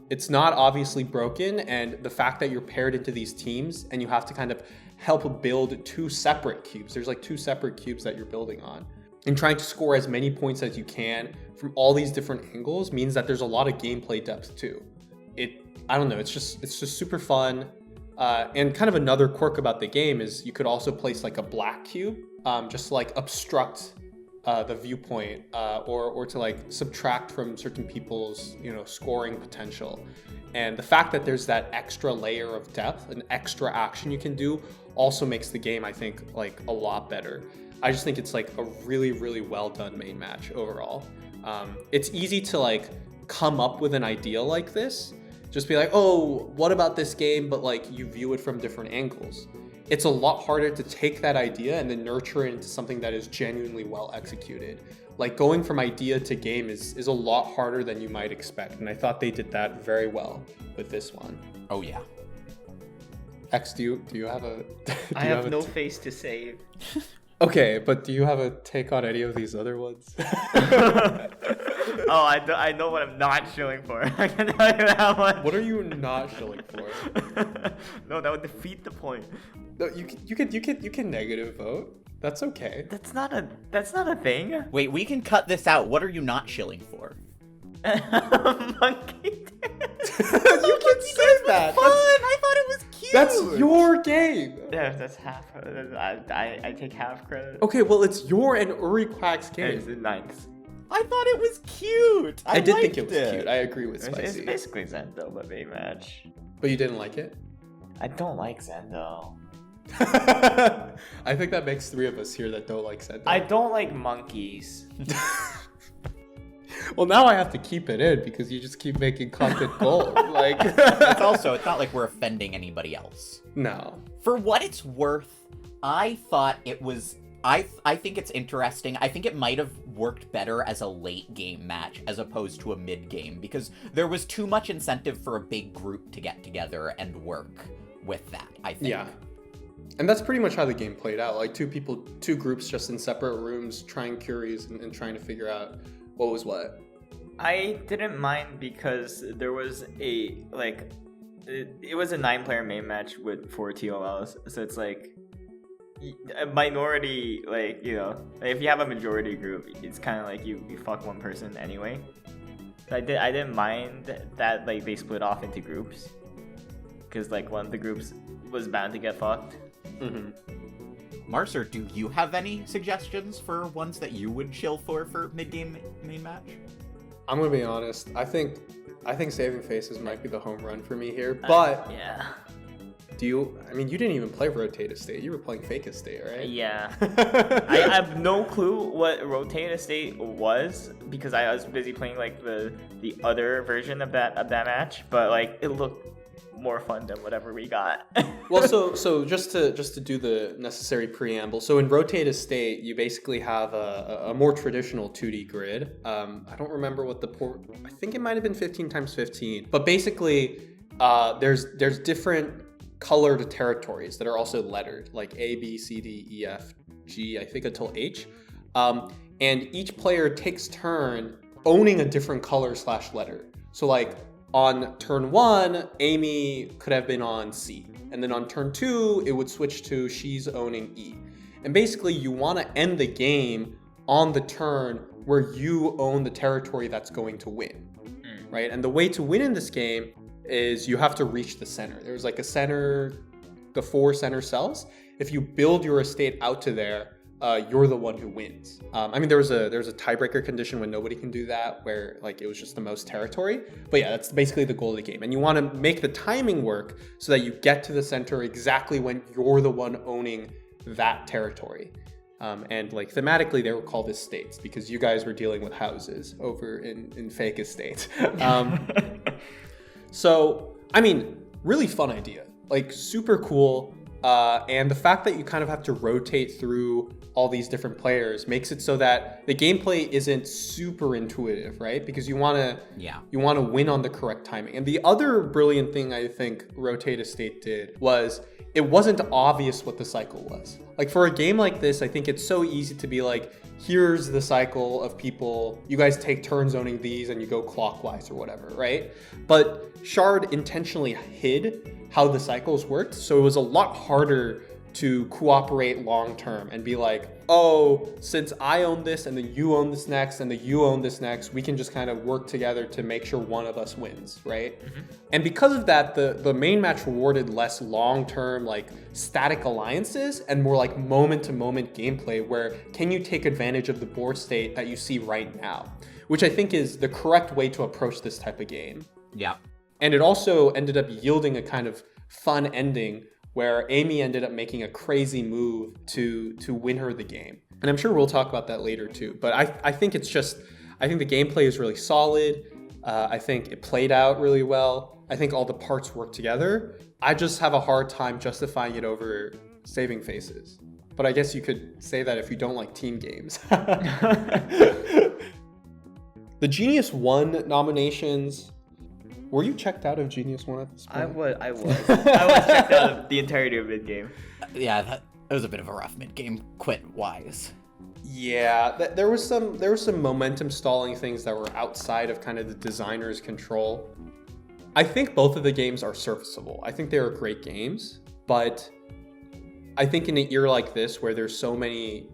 It's not obviously broken, and the fact that you're paired into these teams and you have to kind of help build 2 separate cubes. There's like 2 separate cubes that you're building on. And trying to score as many points as you can from all these different angles means that there's a lot of gameplay depth too. I don't know, it's just super fun. And kind of another quirk about the game is you could also place like a black cube, just to like obstruct the viewpoint, or to like subtract from certain people's, scoring potential. And the fact that there's that extra layer of depth, an extra action you can do, also makes the game, I think, like a lot better. I just think it's like a really, really well done main match overall. It's easy to like come up with an idea like this, just be like, oh, what about this game? But like you view it from different angles. It's a lot harder to take that idea and then nurture it into something that is genuinely well executed. Like going from idea to game is a lot harder than you might expect. And I thought they did that very well with this one. Oh yeah. X, do you have a... I have no face to save. Okay, but do you have a take on any of these other ones? Oh, I know what I'm not shilling for. I can tell you that one. What are you not shilling for? No, that would defeat the point. No, you can negative vote. That's okay. That's not a thing. Wait, we can cut this out. What are you not shilling for? Monkey dance. You can say that. I thought it was cute. That's your game. Yeah, that's half. I take half credit. Okay, well, it's your and Uri Quack's game. It's ninth. I thought it was cute. I did think it was cute. I agree with It's Spicy. basically Zendo, but main match. But you didn't like it? I don't like Zendo. I think that makes 3 of us here that don't like Sendo. I don't like monkeys. Well, now I have to keep it in because you just keep making content gold. Like, It's not like we're offending anybody else. no. For what it's worth, I thought it was... I think it's interesting. I think it might have worked better as a late game match as opposed to a mid game because there was too much incentive for a big group to get together and work with that, I think. Yeah. And that's pretty much how the game played out. Like 2 groups just in separate rooms trying Curies and trying to figure out what was what. I didn't mind because there was it was a 9-player main match with 4 TOLs, so it's like a minority, like, you know, if you have a majority group, it's kind of like you fuck one person anyway. I didn't mind that like they split off into groups because like one of the groups was bound to get fucked. Mm-hmm. Marcer, do you have any suggestions for ones that you would chill for mid-game main match? I'm gonna be honest. I think Saving Faces might be the home run for me here. But Yeah. you didn't even play Rotate Estate. You were playing Fake Estate, right? Yeah. I have no clue what Rotate Estate was because I was busy playing like the other version of that match, but like it looked more fun than whatever we got. Well, so just to do the necessary preamble. So in Rotate Estate, you basically have a more traditional 2D grid. I don't remember what I think it might have been 15x15. But basically, there's different colored territories that are also lettered, like A, B, C, D, E, F, G, I think until H. And each player takes turn owning a different color/letter. So like on turn 1, Amy could have been on C. And then on turn 2, it would switch to she's owning E. And basically you want to end the game on the turn where you own the territory that's going to win, right? And the way to win in this game is you have to reach the center. There's like a center, the 4 center cells. If you build your estate out to there, you're the one who wins. There was a tiebreaker condition when nobody can do that, where like it was just the most territory. But yeah, that's basically the goal of the game. And you want to make the timing work so that you get to the center exactly when you're the one owning that territory. And like thematically, they were called estates because you guys were dealing with houses over in Fake Estate. So, really fun idea, like super cool. And the fact that you kind of have to rotate through all these different players makes it so that the gameplay isn't super intuitive, right? Because you want to win on the correct timing. And the other brilliant thing I think Rotate Estate did was it wasn't obvious what the cycle was. Like for a game like this, I think it's so easy to be like, here's the cycle of people, you guys take turns owning these and you go clockwise or whatever, right? But Shard intentionally hid how the cycles worked, so it was a lot harder to cooperate long term and be like, oh, since I own this and then you own this next and then you own this next, we can just kind of work together to make sure one of us wins, right? Mm-hmm. And because of that, the main match rewarded less long-term, like static alliances and more like moment-to-moment gameplay where can you take advantage of the board state that you see right now, which I think is the correct way to approach this type of game. Yeah. And it also ended up yielding a kind of fun ending where Amy ended up making a crazy move to win her the game. And I'm sure we'll talk about that later too. But I think the gameplay is really solid. I think it played out really well. I think all the parts work together. I just have a hard time justifying it over Saving Faces. But I guess you could say that if you don't like team games. The Genius 1 nominations. Were you checked out of Genius 1 at this point? I was checked out of the entirety of mid game. Yeah, It was a bit of a rough mid-game quit-wise. Yeah, there was some momentum stalling things that were outside of kind of the designer's control. I think both of the games are serviceable. I think they are great games, but I think in a year like this where there's so many,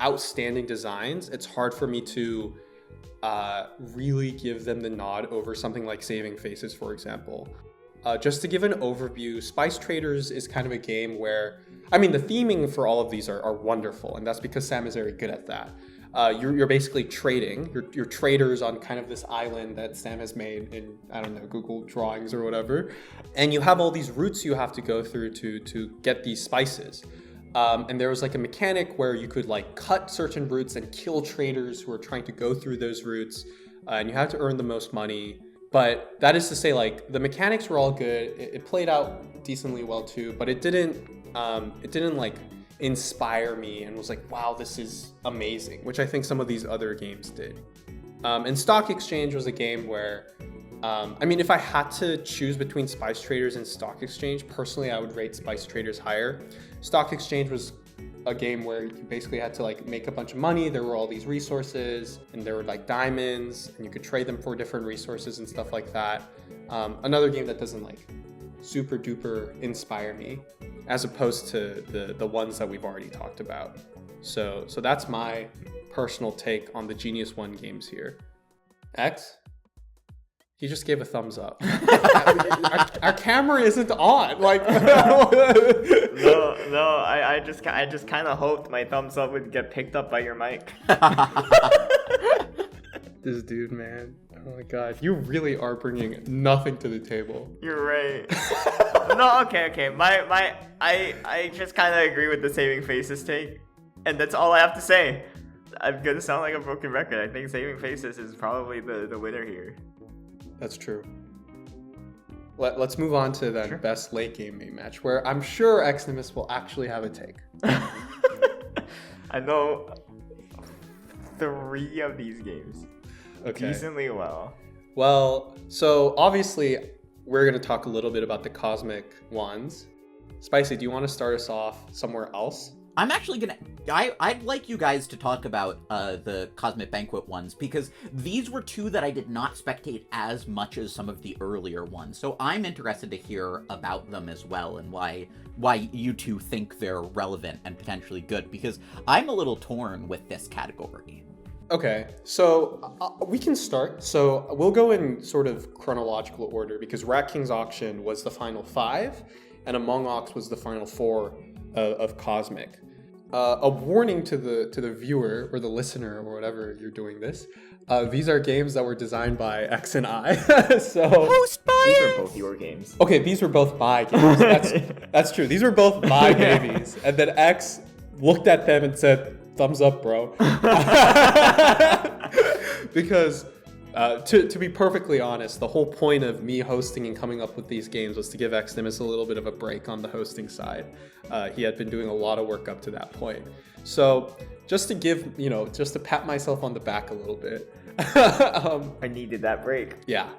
outstanding designs, it's hard for me to really give them the nod over something like Saving Faces, for example. Just to give an overview, Spice Traders is kind of a game where, the theming for all of these are wonderful, and that's because Sam is very good at that. You're basically trading. You're traders on kind of this island that Sam has made in, Google Drawings or whatever. And you have all these routes you have to go through to get these spices. And there was like a mechanic where you could like cut certain routes and kill traders who are trying to go through those routes. And you have to earn the most money. But that is to say, like, the mechanics were all good. It played out decently well too, but it didn't like inspire me and was like, wow, this is amazing, which I think some of these other games did. And Stock Exchange was a game where, if I had to choose between Spice Traders and Stock Exchange, personally, I would rate Spice Traders higher. Stock Exchange was a game where you basically had to like make a bunch of money. There were all these resources and there were like diamonds and you could trade them for different resources and stuff like that. Another game that doesn't like super duper inspire me as opposed to the ones that we've already talked about. So that's my personal take on the Genius 1 games here. X? He just gave a thumbs up. our camera isn't on. Like No, I just kind of hoped my thumbs up would get picked up by your mic. This dude, man. Oh my god, you really are bringing nothing to the table. You're right. No, okay. I just kind of agree with the Saving Faces take, and that's all I have to say. I'm gonna sound like a broken record. I think Saving Faces is probably the winner here. That's true. Let's move on to the best late game main match, where I'm sure XNimus will actually have a take. I know 3 of these games decently well. Well, so obviously we're going to talk a little bit about the cosmic ones. Spicy, do you want to start us off somewhere else? I'm actually gonna. I'd like you guys to talk about the Cosmic Banquet ones, because these were 2 that I did not spectate as much as some of the earlier ones. So I'm interested to hear about them as well, and why you 2 think they're relevant and potentially good, because I'm a little torn with this category. Okay, so we can start. So we'll go in sort of chronological order, because Rat King's Auction was the final 5, and Among Ox was the final 4 of Cosmic. A warning to the viewer or the listener or whatever you're doing this. These are games that were designed by X and I. So these are both your games. Okay, these were both my games. That's true. These were both my babies. And then X looked at them and said, "Thumbs up, bro." Because to be perfectly honest, the whole point of me hosting and coming up with these games was to give XNimus a little bit of a break on the hosting side. He had been doing a lot of work up to that point. So just to give, just to pat myself on the back a little bit. I needed that break. Yeah.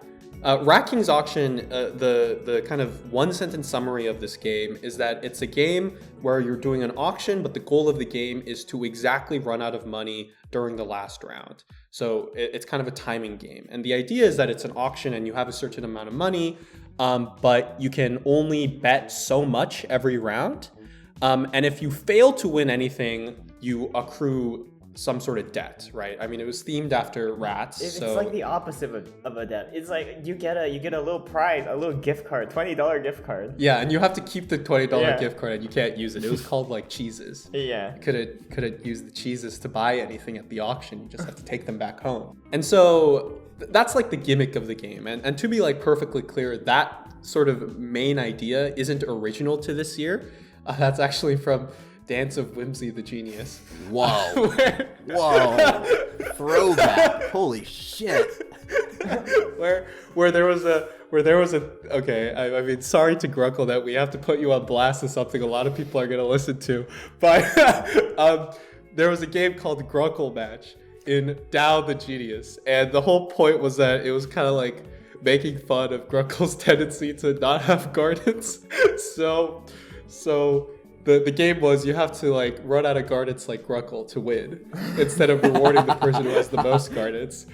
Rat King's Auction, the kind of one sentence summary of this game is that it's a game where you're doing an auction, but the goal of the game is to exactly run out of money during the last round. So it's kind of a timing game. And the idea is that it's an auction and you have a certain amount of money, but you can only bet so much every round. And if you fail to win anything, you accrue some sort of debt, right? I mean, it was themed after rats. It's like the opposite of a debt. It's like you get a little prize, a little gift card, $20 gift card. Yeah, and you have to keep the $20 gift card and you can't use it. It was called like cheeses. Yeah. You could have used the cheeses to buy anything at the auction. You just have to take them back home. And so that's like the gimmick of the game. And to be like perfectly clear, that sort of main idea isn't original to this year. That's actually from Dance of Whimsy the Genius. Whoa. Whoa. Throwback. Holy shit. where there was a okay, I mean, sorry to Grunkle that we have to put you on blast as something a lot of people are going to listen to, but there was a game called Grunkle Match in Dow the Genius, and the whole point was that it was kind of like making fun of Grunkle's tendency to not have gardens. So the game was you have to like run out of garnets like Gruckle to win instead of rewarding the person who has the most garnets.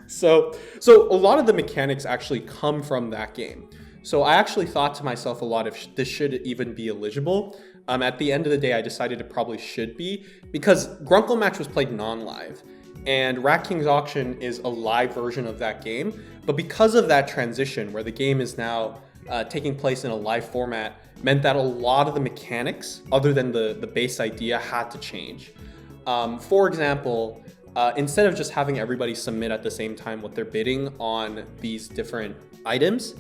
So a lot of the mechanics actually come from that game. So I actually thought to myself a lot if this should even be eligible. At the end of the day, I decided it probably should be because Grunkle Match was played non-live. And Rat King's Auction is a live version of that game. But because of that transition where the game is now taking place in a live format, meant that a lot of the mechanics, other than the base idea, had to change. For example, instead of just having everybody submit at the same time what they're bidding on these different items,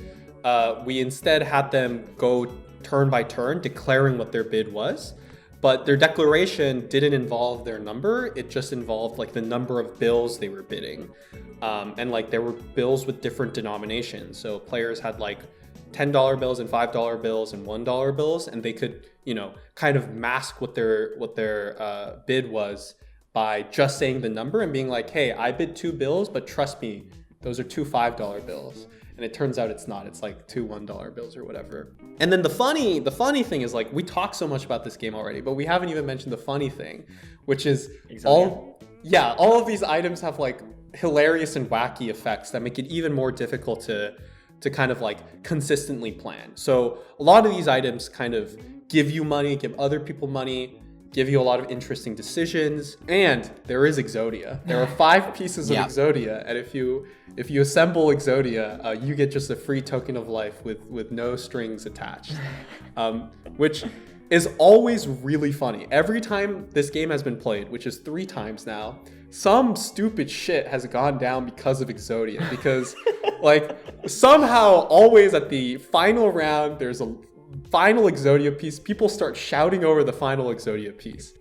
we instead had them go turn by turn declaring what their bid was. But their declaration didn't involve their number. It just involved like the number of bills they were bidding. And like there were bills with different denominations. So players had like $10 bills and $5 bills and $1 bills, and they could, kind of mask what their bid was by just saying the number and being like, hey, I bid 2 bills, but trust me, those are 2 $5 bills. And it turns out it's not. It's like 2 $1 bills or whatever. And then the funny thing is like we talk so much about this game already, but we haven't even mentioned the funny thing, which is all of these items have like hilarious and wacky effects that make it even more difficult to kind of like consistently plan. So a lot of these items kind of give you money, give other people money, give you a lot of interesting decisions, and there is Exodia. There are 5 pieces of Exodia, and if you assemble Exodia, you get just a free token of life with no strings attached, which is always really funny. Every time this game has been played, which is 3 times now, some stupid shit has gone down because of Exodia, because like somehow always at the final round, there's a final Exodia piece, people start shouting over the final Exodia piece.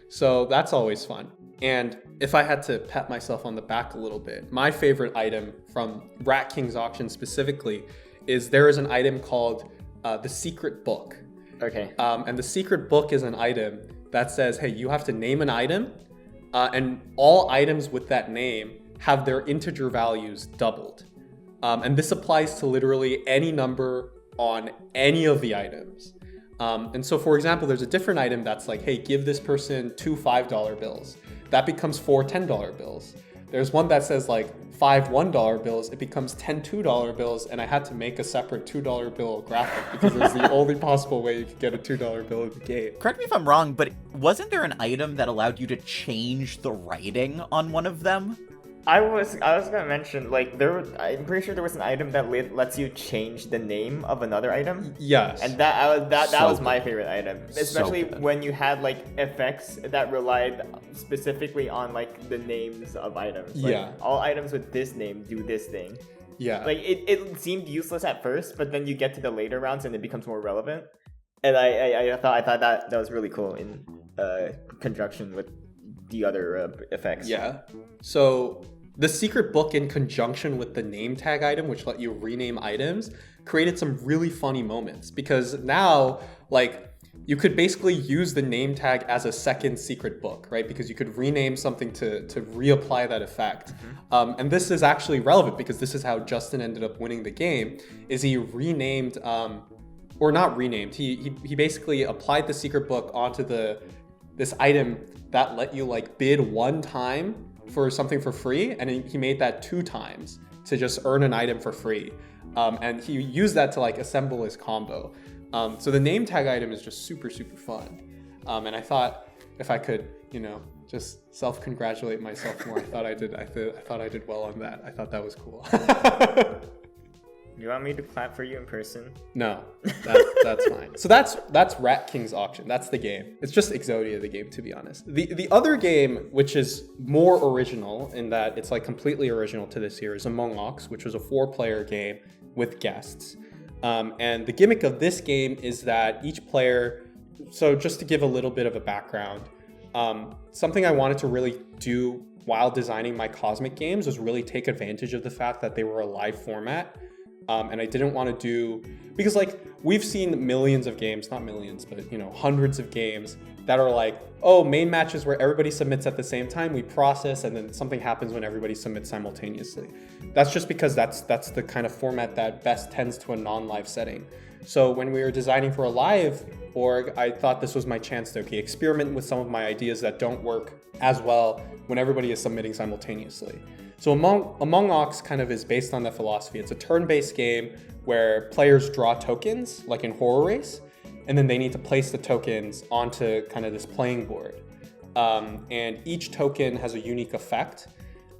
So that's always fun. And if I had to pat myself on the back a little bit, my favorite item from Rat King's Auction specifically is there is an item called the Secret Book. Okay. And the Secret Book is an item that says, hey, you have to name an item, and all items with that name have their integer values doubled. And this applies to literally any number on any of the items. And so, for example, there's a different item that's like, hey, give this person 2 $5 bills. That becomes 4 $10 bills. There's one that says like 5 $1 bills. It becomes 10 $2 bills. And I had to make a separate $2 bill graphic because it was the only possible way you could get a $2 bill in the game. Correct me if I'm wrong, but wasn't there an item that allowed you to change the writing on one of them? I was gonna mention like I'm pretty sure there was an item that lets you change the name of another item. Yes. And that So was my good. favorite item, especially good. when you had like effects that relied specifically on like the names of items. Like, Yeah. all items with this name do this thing. Yeah. Like it seemed useless at first, but then you get to the later rounds and it becomes more relevant. And I thought that was really cool in conjunction with the other effects. Yeah. So the Secret Book in conjunction with the name tag item, which let you rename items, created some really funny moments because now, like, you could basically use the name tag as a second secret book, right? Because you could rename something to reapply that effect. And this is actually relevant because this is how Justin ended up winning the game, is he renamed, or not renamed, he basically applied the secret book onto this item that let you like bid 1 time for something for free, and he made that 2 times to just earn an item for free. And he used that to like assemble his combo. So the name tag item is just super, super fun. And I thought if I could, just self-congratulate myself more, I thought I did well on that. I thought that was cool. You want me to clap for you in person? No, that's fine. So that's Rat King's Auction. That's the game. It's just Exodia, the game, to be honest. The other game, which is more original in that it's like completely original to this year, is Among Us, which was a 4-player game with guests. And the gimmick of this game is that each player, so just to give a little bit of a background, something I wanted to really do while designing my Cosmic games was really take advantage of the fact that they were a live format. And I didn't want to do, because like we've seen millions of games, not millions, but you know, hundreds of games that are like, oh, main matches where everybody submits at the same time, we process, and then something happens when everybody submits simultaneously. That's just because that's the kind of format that best tends to a non-live setting. So when we were designing for a live org, I thought this was my chance to experiment with some of my ideas that don't work as well when everybody is submitting simultaneously. So Among Us kind of is based on that philosophy. It's a turn-based game where players draw tokens, like in Horror Race, and then they need to place the tokens onto kind of this playing board. And each token has a unique effect.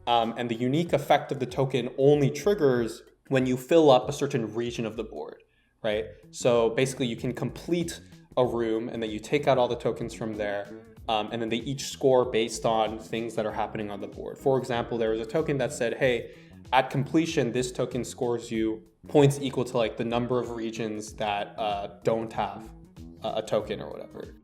And the unique effect of the token only triggers when you fill up a certain region of the board, right? So basically you can complete a room and then you take out all the tokens from there. And then they each score based on things that are happening on the board. For example, there was a token that said, hey, at completion, this token scores you points equal to like the number of regions that don't have a token or whatever.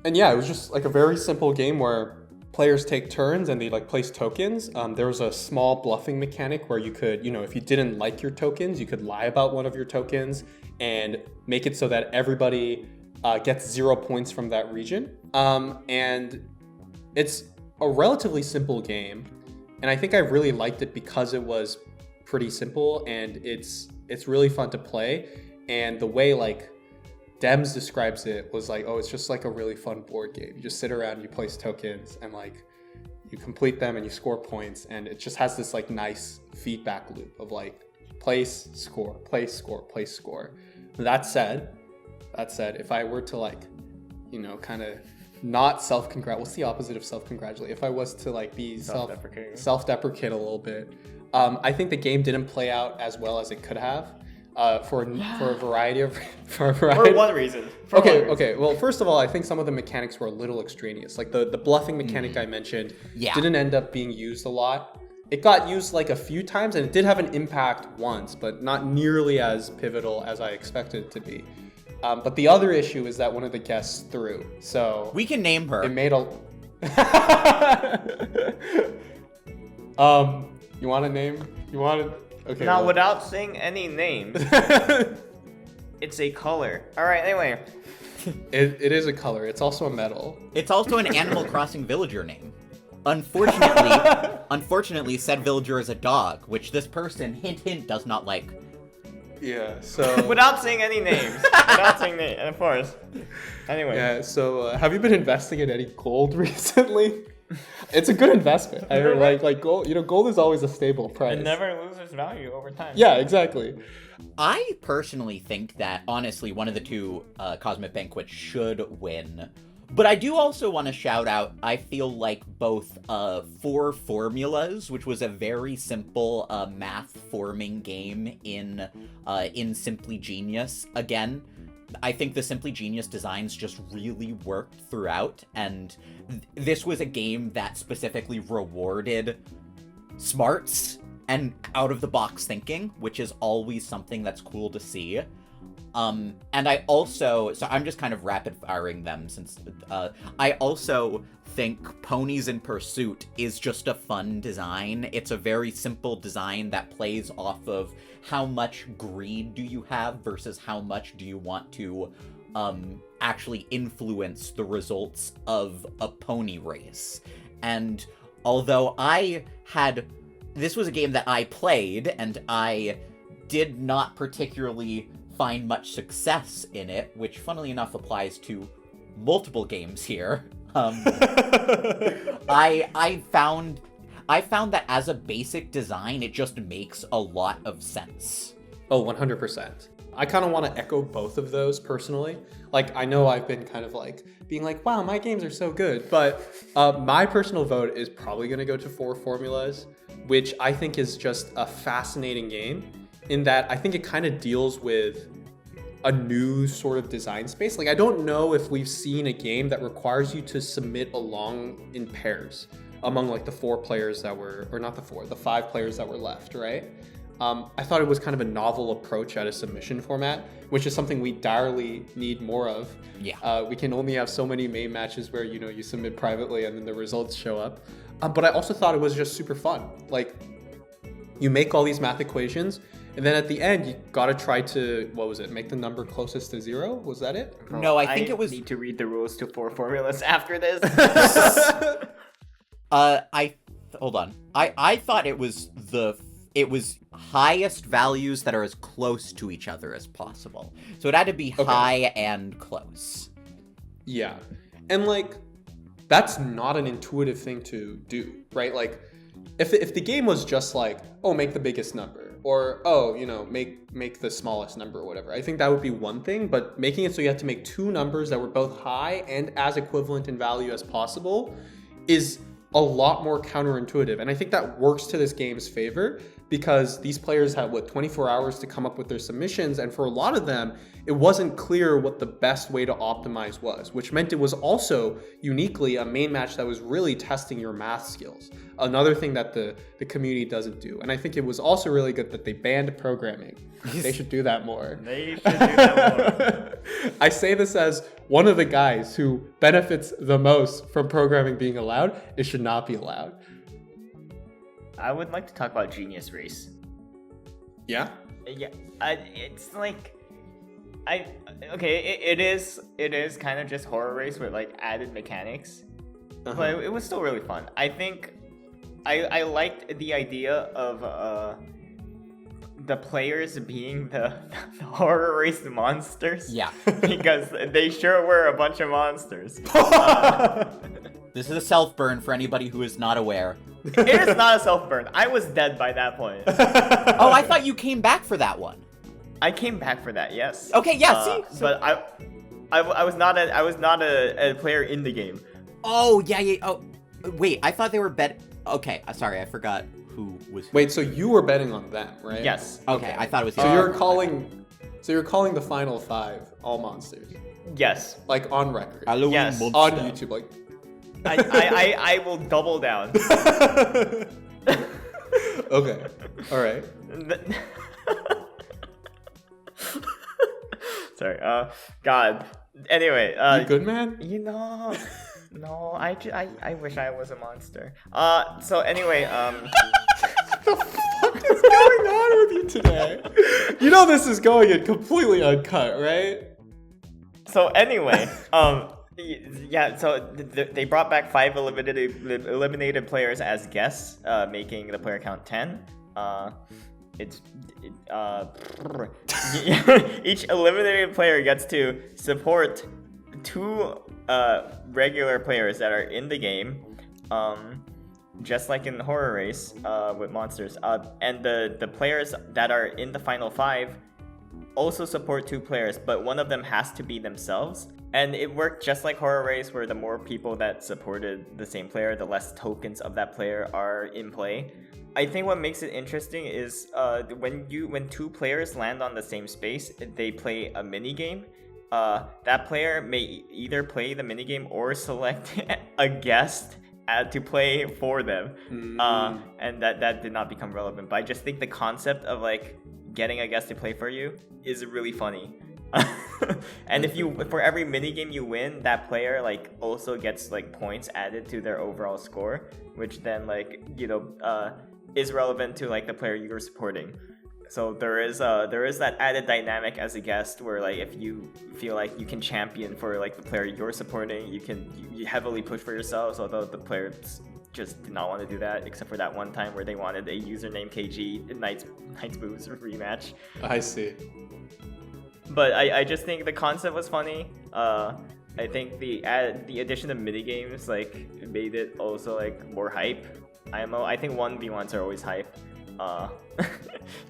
And yeah, it was just like a very simple game where players take turns and they like place tokens. There was a small bluffing mechanic where you could, you know, if you didn't like your tokens, you could lie about one of your tokens and make it so that everybody gets 0 points from that region. And it's a relatively simple game. And I think I really liked it because it was pretty simple and it's really fun to play. And the way like Dems describes it was like, oh, it's just like a really fun board game. You just sit around, you place tokens and like you complete them and you score points. And it just has this like nice feedback loop of like place, score, place, score, place, score. That said, if I were to like, you know, kind of not self-congratulate, what's the opposite of self-congratulate? If I was to like be self-deprecate a little bit, I think the game didn't play out as well as it could have. For a variety of For one reason. Okay. Well, first of all, I think some of the mechanics were a little extraneous. Like the bluffing mechanic I mentioned didn't end up being used a lot. It got used like a few times, and it did have an impact once, but not nearly as pivotal as I expected it to be. But the other issue is that one of the guests threw. So we can name her. It made a. You want a name? You want to? Okay. Now, without saying any names, it's a color. All right. Anyway, it is a color. It's also a metal. It's also an Animal Crossing villager name. Unfortunately, said villager is a dog, which this person, hint hint, does not like. Yeah. So without saying any names, of course. Anyway. Yeah. So have you been investing in any gold recently? It's a good investment. I heard like gold. You know, gold is always a stable price. It never loses value over time. Yeah, exactly. I personally think that honestly, one of the two Cosmic Banquets should win. But I do also want to shout out, I feel like both Four Formulas, which was a very simple math forming game in Simply Genius. Again, I think the Simply Genius designs just really worked throughout, and this was a game that specifically rewarded smarts and out-of-the-box thinking, which is always something that's cool to see. And I also, so I'm just kind of rapid-firing them, since I also think Ponies in Pursuit is just a fun design. It's a very simple design that plays off of how much greed do you have versus how much do you want to actually influence the results of a pony race. And although this was a game that I played and I did not particularly find much success in it, which funnily enough applies to multiple games here. I found that as a basic design, it just makes a lot of sense. Oh, 100%. I kind of want to echo both of those personally. Like, I know I've been kind of like being like, wow, my games are so good. But my personal vote is probably going to go to Four Formulas, which I think is just a fascinating game in that I think it kind of deals with a new sort of design space. Like, I don't know if we've seen a game that requires you to submit along in pairs among like the four players that were, or not the four, the five players that were left, right? I thought it was kind of a novel approach at a submission format, which is something we direly need more of. Yeah. We can only have so many main matches where, you know, you submit privately and then the results show up. But I also thought it was just super fun. Like, you make all these math equations And then at the end, you gotta try to, what was it, make the number closest to 0? Was that it? No, I think it was. Need to read the rules to 4 formulas after this. Hold on. I thought it was highest values that are as close to each other as possible. So it had to be high and close. Yeah. And like, that's not an intuitive thing to do, right? Like, if the game was just like, oh, make the biggest number, or oh, you know, make the smallest number or whatever, I think that would be one thing. But making it so you have to make two numbers that were both high and as equivalent in value as possible is a lot more counterintuitive. And I think that works to this game's favor because these players had 24 hours to come up with their submissions, and for a lot of them it wasn't clear what the best way to optimize was, which meant it was also uniquely a main match that was really testing your math skills, another thing that the community doesn't do. And I think it was also really good that they banned programming. They should do that more. They should do that more. I say this as one of the guys who benefits the most from programming being allowed. It should not be allowed. I would like to talk about Genius Race. Yeah? Yeah, it's like, it is kind of just Horror Race with like added mechanics, but it was still really fun. I think I liked the idea of the players being the Horror Race monsters. Yeah. Because they sure were a bunch of monsters. This is a self-burn for anybody who is not aware. It is not a self-burn. I was dead by that point. Oh, I thought you came back for that one. I came back for that, yes. Okay, yeah, see? But I was not a player in the game. Oh, yeah. Oh, wait, I thought they were Okay, sorry, I forgot who was. Wait, so you were betting on them, right? Yes. Okay, I thought it was. So you're calling the final 5 all monsters. Yes. Like on record. Halloween Yes. monster. On YouTube, like. I will double down. Okay. All right. Sorry. God. Anyway. You good, man? You know. No. I wish I was a monster. So anyway. What the fuck is going on with you today? You know this is going in completely uncut, right? So anyway. Yeah, so they brought back 5 eliminated players as guests, making the player count 10. Each eliminated player gets to support 2 regular players that are in the game, just like in the Horror Race with monsters. And the players that are in the final 5 also support 2 players, but one of them has to be themselves. And it worked just like Horror Race, where the more people that supported the same player, the less tokens of that player are in play. I think what makes it interesting is when 2 players land on the same space, they play a mini game. That player may either play the mini game or select a guest to play for them, and that did not become relevant. But I just think the concept of like getting a guest to play for you is really funny. And if for every minigame you win, that player like also gets like points added to their overall score, which then like is relevant to like the player you're supporting. So there is that added dynamic as a guest where like if you feel like you can champion for like the player you're supporting, you heavily push for yourselves, although the players just did not want to do that, except for that one time where they wanted a username KG Knights Moves rematch. I see. But I just think the concept was funny. I think the addition of minigames like made it also like more hype. I think 1v1s are always hype,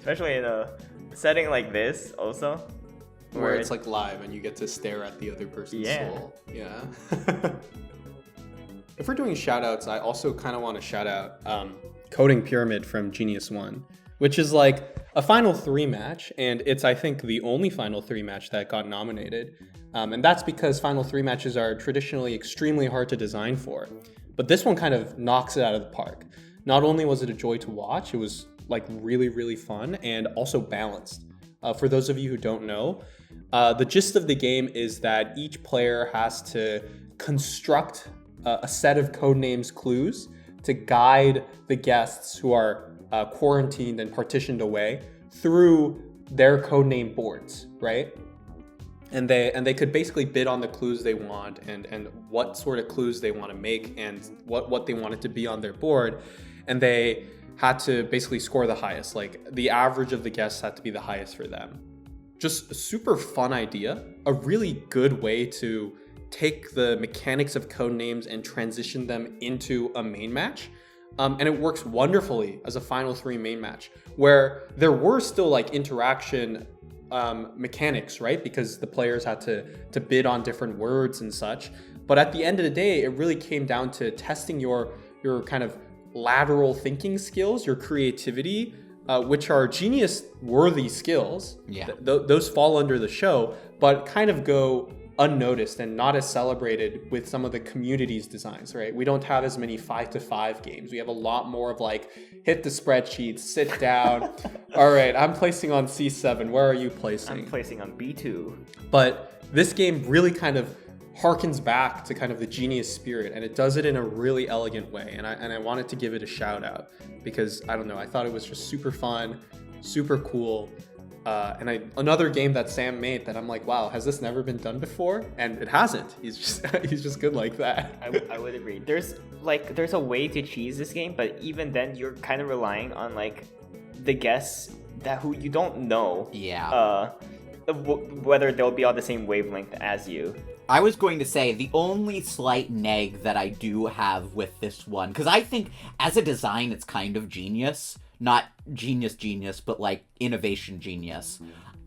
especially in a setting like this also, where it's like live and you get to stare at the other person's soul. Yeah. If we're doing shout outs, I also kind of want to shout out Coding Pyramid from Genius 1, which is like a Final 3 match, and it's, I think, the only Final 3 match that got nominated. And that's because Final 3 matches are traditionally extremely hard to design for. But this one kind of knocks it out of the park. Not only was it a joy to watch, it was like really, really fun and also balanced. For those of you who don't know, the gist of the game is that each player has to construct a set of codenames clues to guide the guests who are quarantined and partitioned away through their codename boards, right? And they could basically bid on the clues they want and what sort of clues they want to make and what they want it to be on their board. And they had to basically score the highest. Like the average of the guests had to be the highest for them. Just a super fun idea, a really good way to take the mechanics of codenames and transition them into a main match. And it works wonderfully as a final 3 main match, where there were still like interaction mechanics, right? Because the players had to bid on different words and such. But at the end of the day, it really came down to testing your kind of lateral thinking skills, your creativity, which are genius-worthy skills. Yeah. Those fall under the show, but kind of go unnoticed and not as celebrated with some of the community's designs, right? We don't have as many 5-5 games. We have a lot more of like, hit the spreadsheets, sit down. All right, I'm placing on C7. Where are you placing? I'm placing on B2. But this game really kind of harkens back to kind of the genius spirit, and it does it in a really elegant way. And I wanted to give it a shout out because, I don't know, I thought it was just super fun, super cool. Another game that Sam made that I'm like, wow, has this never been done before? And it hasn't. He's just good like that. I would agree. There's a way to cheese this game, but even then you're kind of relying on like the guests who you don't know. Yeah. Whether they'll be on the same wavelength as you. I was going to say, the only slight neg that I do have with this one, because I think as a design it's kind of genius. Not genius, but like innovation genius.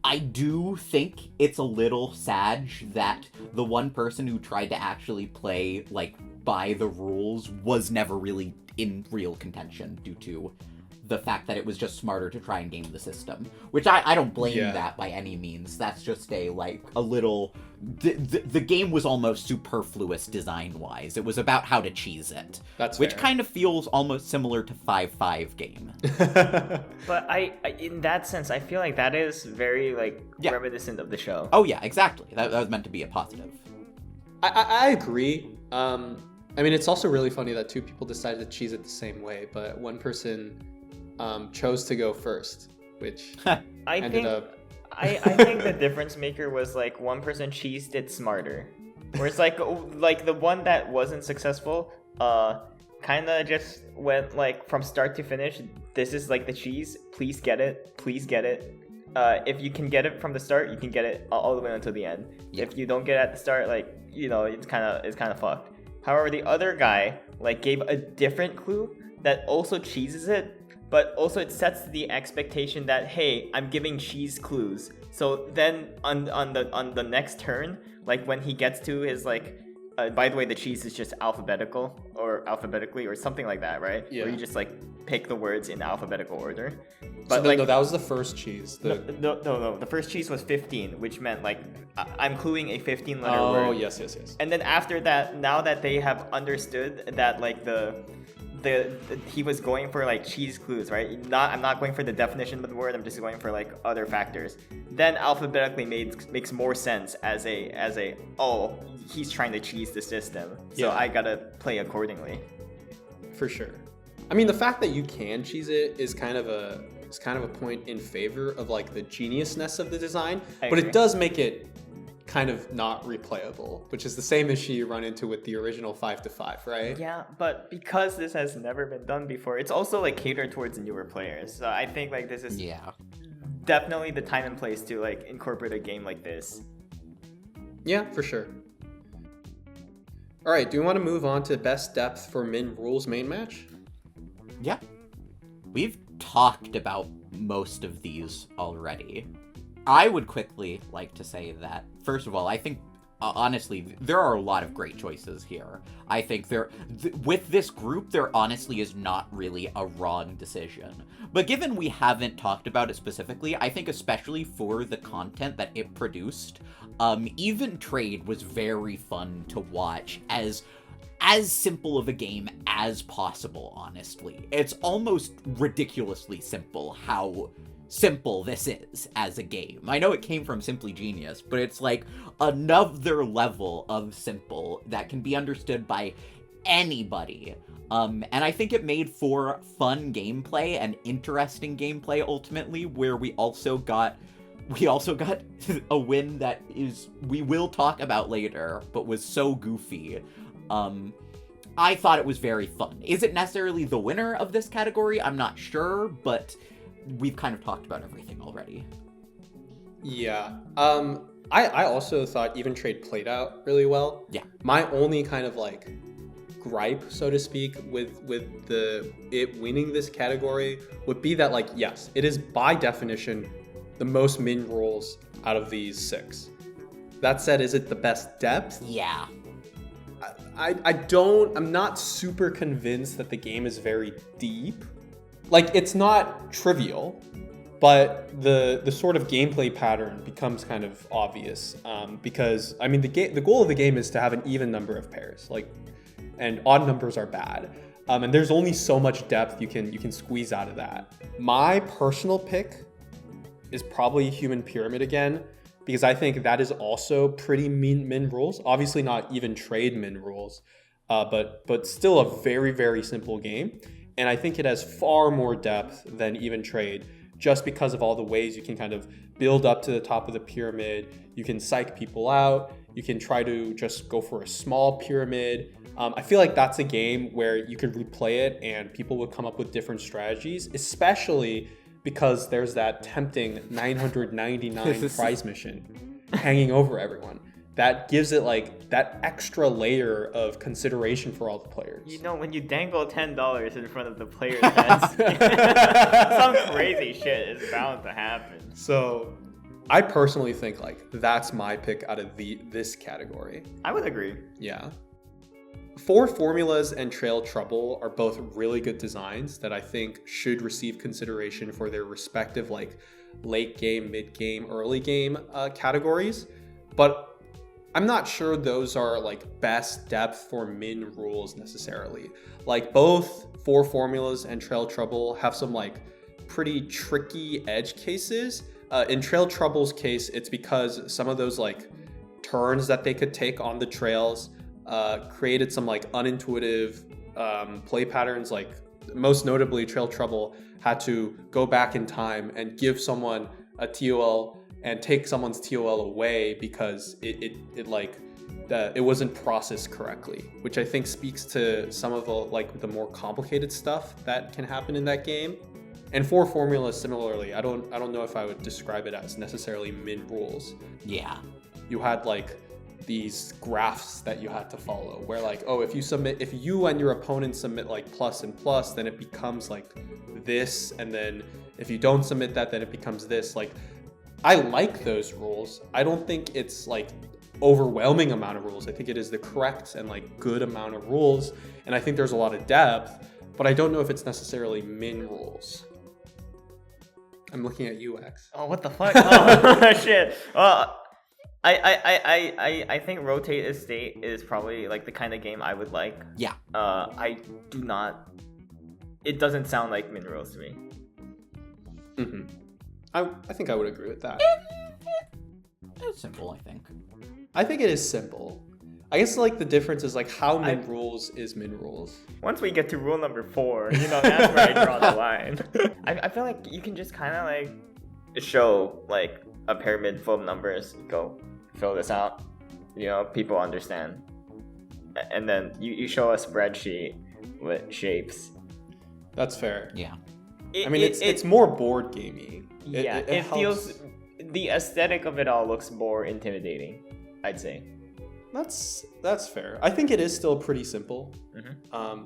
I do think it's a little sad that the one person who tried to actually play like by the rules was never really in real contention due to the fact that it was just smarter to try and game the system, which I don't blame that by any means. That's just a little... The game was almost superfluous design-wise. It was about how to cheese it. That's which fair. kind of feels almost similar to 5-5 game. But I in that sense, I feel like that is very reminiscent of the show. Oh yeah, exactly. That was meant to be a positive. I agree. I mean, it's also really funny that 2 people decided to cheese it the same way, but one person chose to go first, which I ended up... I think the difference maker was like one person cheesed it smarter, whereas like the one that wasn't successful kind of just went like from start to finish. This is like the cheese. Please get it. If you can get it from the start, you can get it all the way until the end. Yep. If you don't get it at the start, it's kind of fucked. However, the other guy gave a different clue that also cheeses it. But also it sets the expectation that, hey, I'm giving cheese clues. So then on the next turn, like when he gets to his by the way, the cheese is just alphabetically or something like that, right? Yeah. Where you just pick the words in alphabetical order. But no, that was the first cheese. No. The first cheese was 15, which meant I'm cluing a 15-letter word. Oh, yes. And then after that, now that they have understood that he was going for cheese clues, right? I'm not going for the definition of the word. I'm just going for other factors. Then alphabetically makes more sense as a he's trying to cheese the system. So I gotta play accordingly. For sure. I mean, the fact that you can cheese it is kind of a point in favor of the geniusness of the design, but it does make it kind of not replayable, which is the same issue you run into with the original 5-5, right? Yeah, but because this has never been done before, it's also catered towards newer players. So I think this is definitely the time and place to incorporate a game like this. Yeah, for sure. All right, do we want to move on to best depth for Min Rules main match? Yeah. We've talked about most of these already. I would quickly like to say that, first of all, I think, honestly, there are a lot of great choices here. I think with this group, there honestly is not really a wrong decision. But given we haven't talked about it specifically, I think especially for the content that it produced, Even Trade was very fun to watch as simple of a game as possible, honestly. It's almost ridiculously simple how simple this is as a game. I know it came from Simply Genius, but it's another level of simple that can be understood by anybody. And I think it made for fun gameplay and interesting gameplay ultimately, where we also got a win that we will talk about later, but was so goofy. I thought it was very fun. Is it necessarily the winner of this category? I'm not sure, but we've kind of talked about everything already. Yeah. I also thought Even Trade played out really well. Yeah. My only kind of like gripe, so to speak, with it winning this category would be that, like, yes, it is by definition the most min rules out of these 6. That said, is it the best depth? Yeah. I'm not super convinced that the game is very deep. Like, it's not trivial, but the sort of gameplay pattern becomes kind of obvious, because I mean the goal of the game is to have an even number of pairs, like, and odd numbers are bad, and there's only so much depth you can squeeze out of that. My personal pick is probably Human Pyramid again, because I think that is also pretty min rules. Obviously not Even Trade min rules, but still a very, very simple game. And I think it has far more depth than Even Trade, just because of all the ways you can kind of build up to the top of the pyramid. You can psych people out. You can try to just go for a small pyramid. I feel like that's a game where you could replay it and people would come up with different strategies, especially because there's that tempting 999 prize mission hanging over everyone. That gives it like that extra layer of consideration for all the players. You know, when you dangle $10 in front of the players' heads, some crazy shit is bound to happen. So I personally think like that's my pick out of this category. I would agree. Yeah. Four Formulas and Trail Trouble are both really good designs that I think should receive consideration for their respective like late game, mid game, early game categories. But I'm not sure those are like best depth for min rules necessarily. Like both Four Formulas and Trail Trouble have some like pretty tricky edge cases. In Trail Trouble's case, it's because some of those like turns that they could take on the trails created some like unintuitive play patterns. Like most notably, Trail Trouble had to go back in time and give someone a TOL and take someone's TOL away because it wasn't processed correctly, which I think speaks to some of the more complicated stuff that can happen in that game. And Four Formulas similarly, I don't know if I would describe it as necessarily min rules. Yeah. You had like these graphs that you had to follow where like, oh, if you and your opponent submit like plus and plus, then it becomes like this, and then if you don't submit that, then it becomes this. Like, I like those rules. I don't think it's like overwhelming amount of rules. I think it is the correct and like good amount of rules, and I think there's a lot of depth, but I don't know if it's necessarily min rules. I'm looking at you, X. Oh, what the fuck? Oh, shit. I think Rotate Estate is probably like the kind of game I would like. Yeah. I do not. It doesn't sound like min rules to me. Mm-hmm. I think I would agree with that. It's simple, I think. I think it is simple. I guess like the difference is like how min rules is min rules. Once we get to rule number 4, that's where I draw the line. I feel like you can just kind of like show like a pyramid full of numbers, go fill this out, people understand. And then you show a spreadsheet with shapes. That's fair. Yeah. It's more board gamey. It feels, the aesthetic of it all looks more intimidating, I'd say. That's fair. I think it is still pretty simple. Mm-hmm.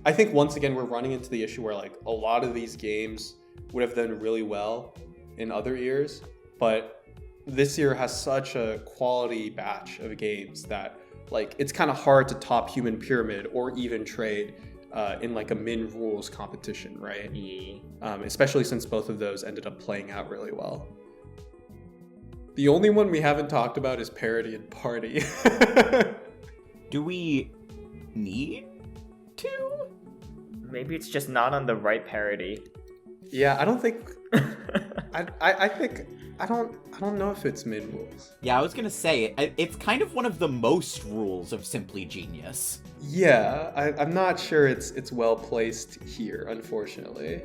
I think once again we're running into the issue where like a lot of these games would have done really well in other years, but this year has such a quality batch of games that like it's kind of hard to top Human Pyramid or Even Trade in like a min rules competition, right? Yeah. Especially since both of those ended up playing out really well. The only one we haven't talked about is Parody and Party. Do we need to? Maybe it's just not on the right parody. Yeah, I don't think I think I don't know if it's mid rules. Yeah, I was gonna say it's kind of one of the most rules of Simply Genius. Yeah, I'm not sure it's well placed here, unfortunately.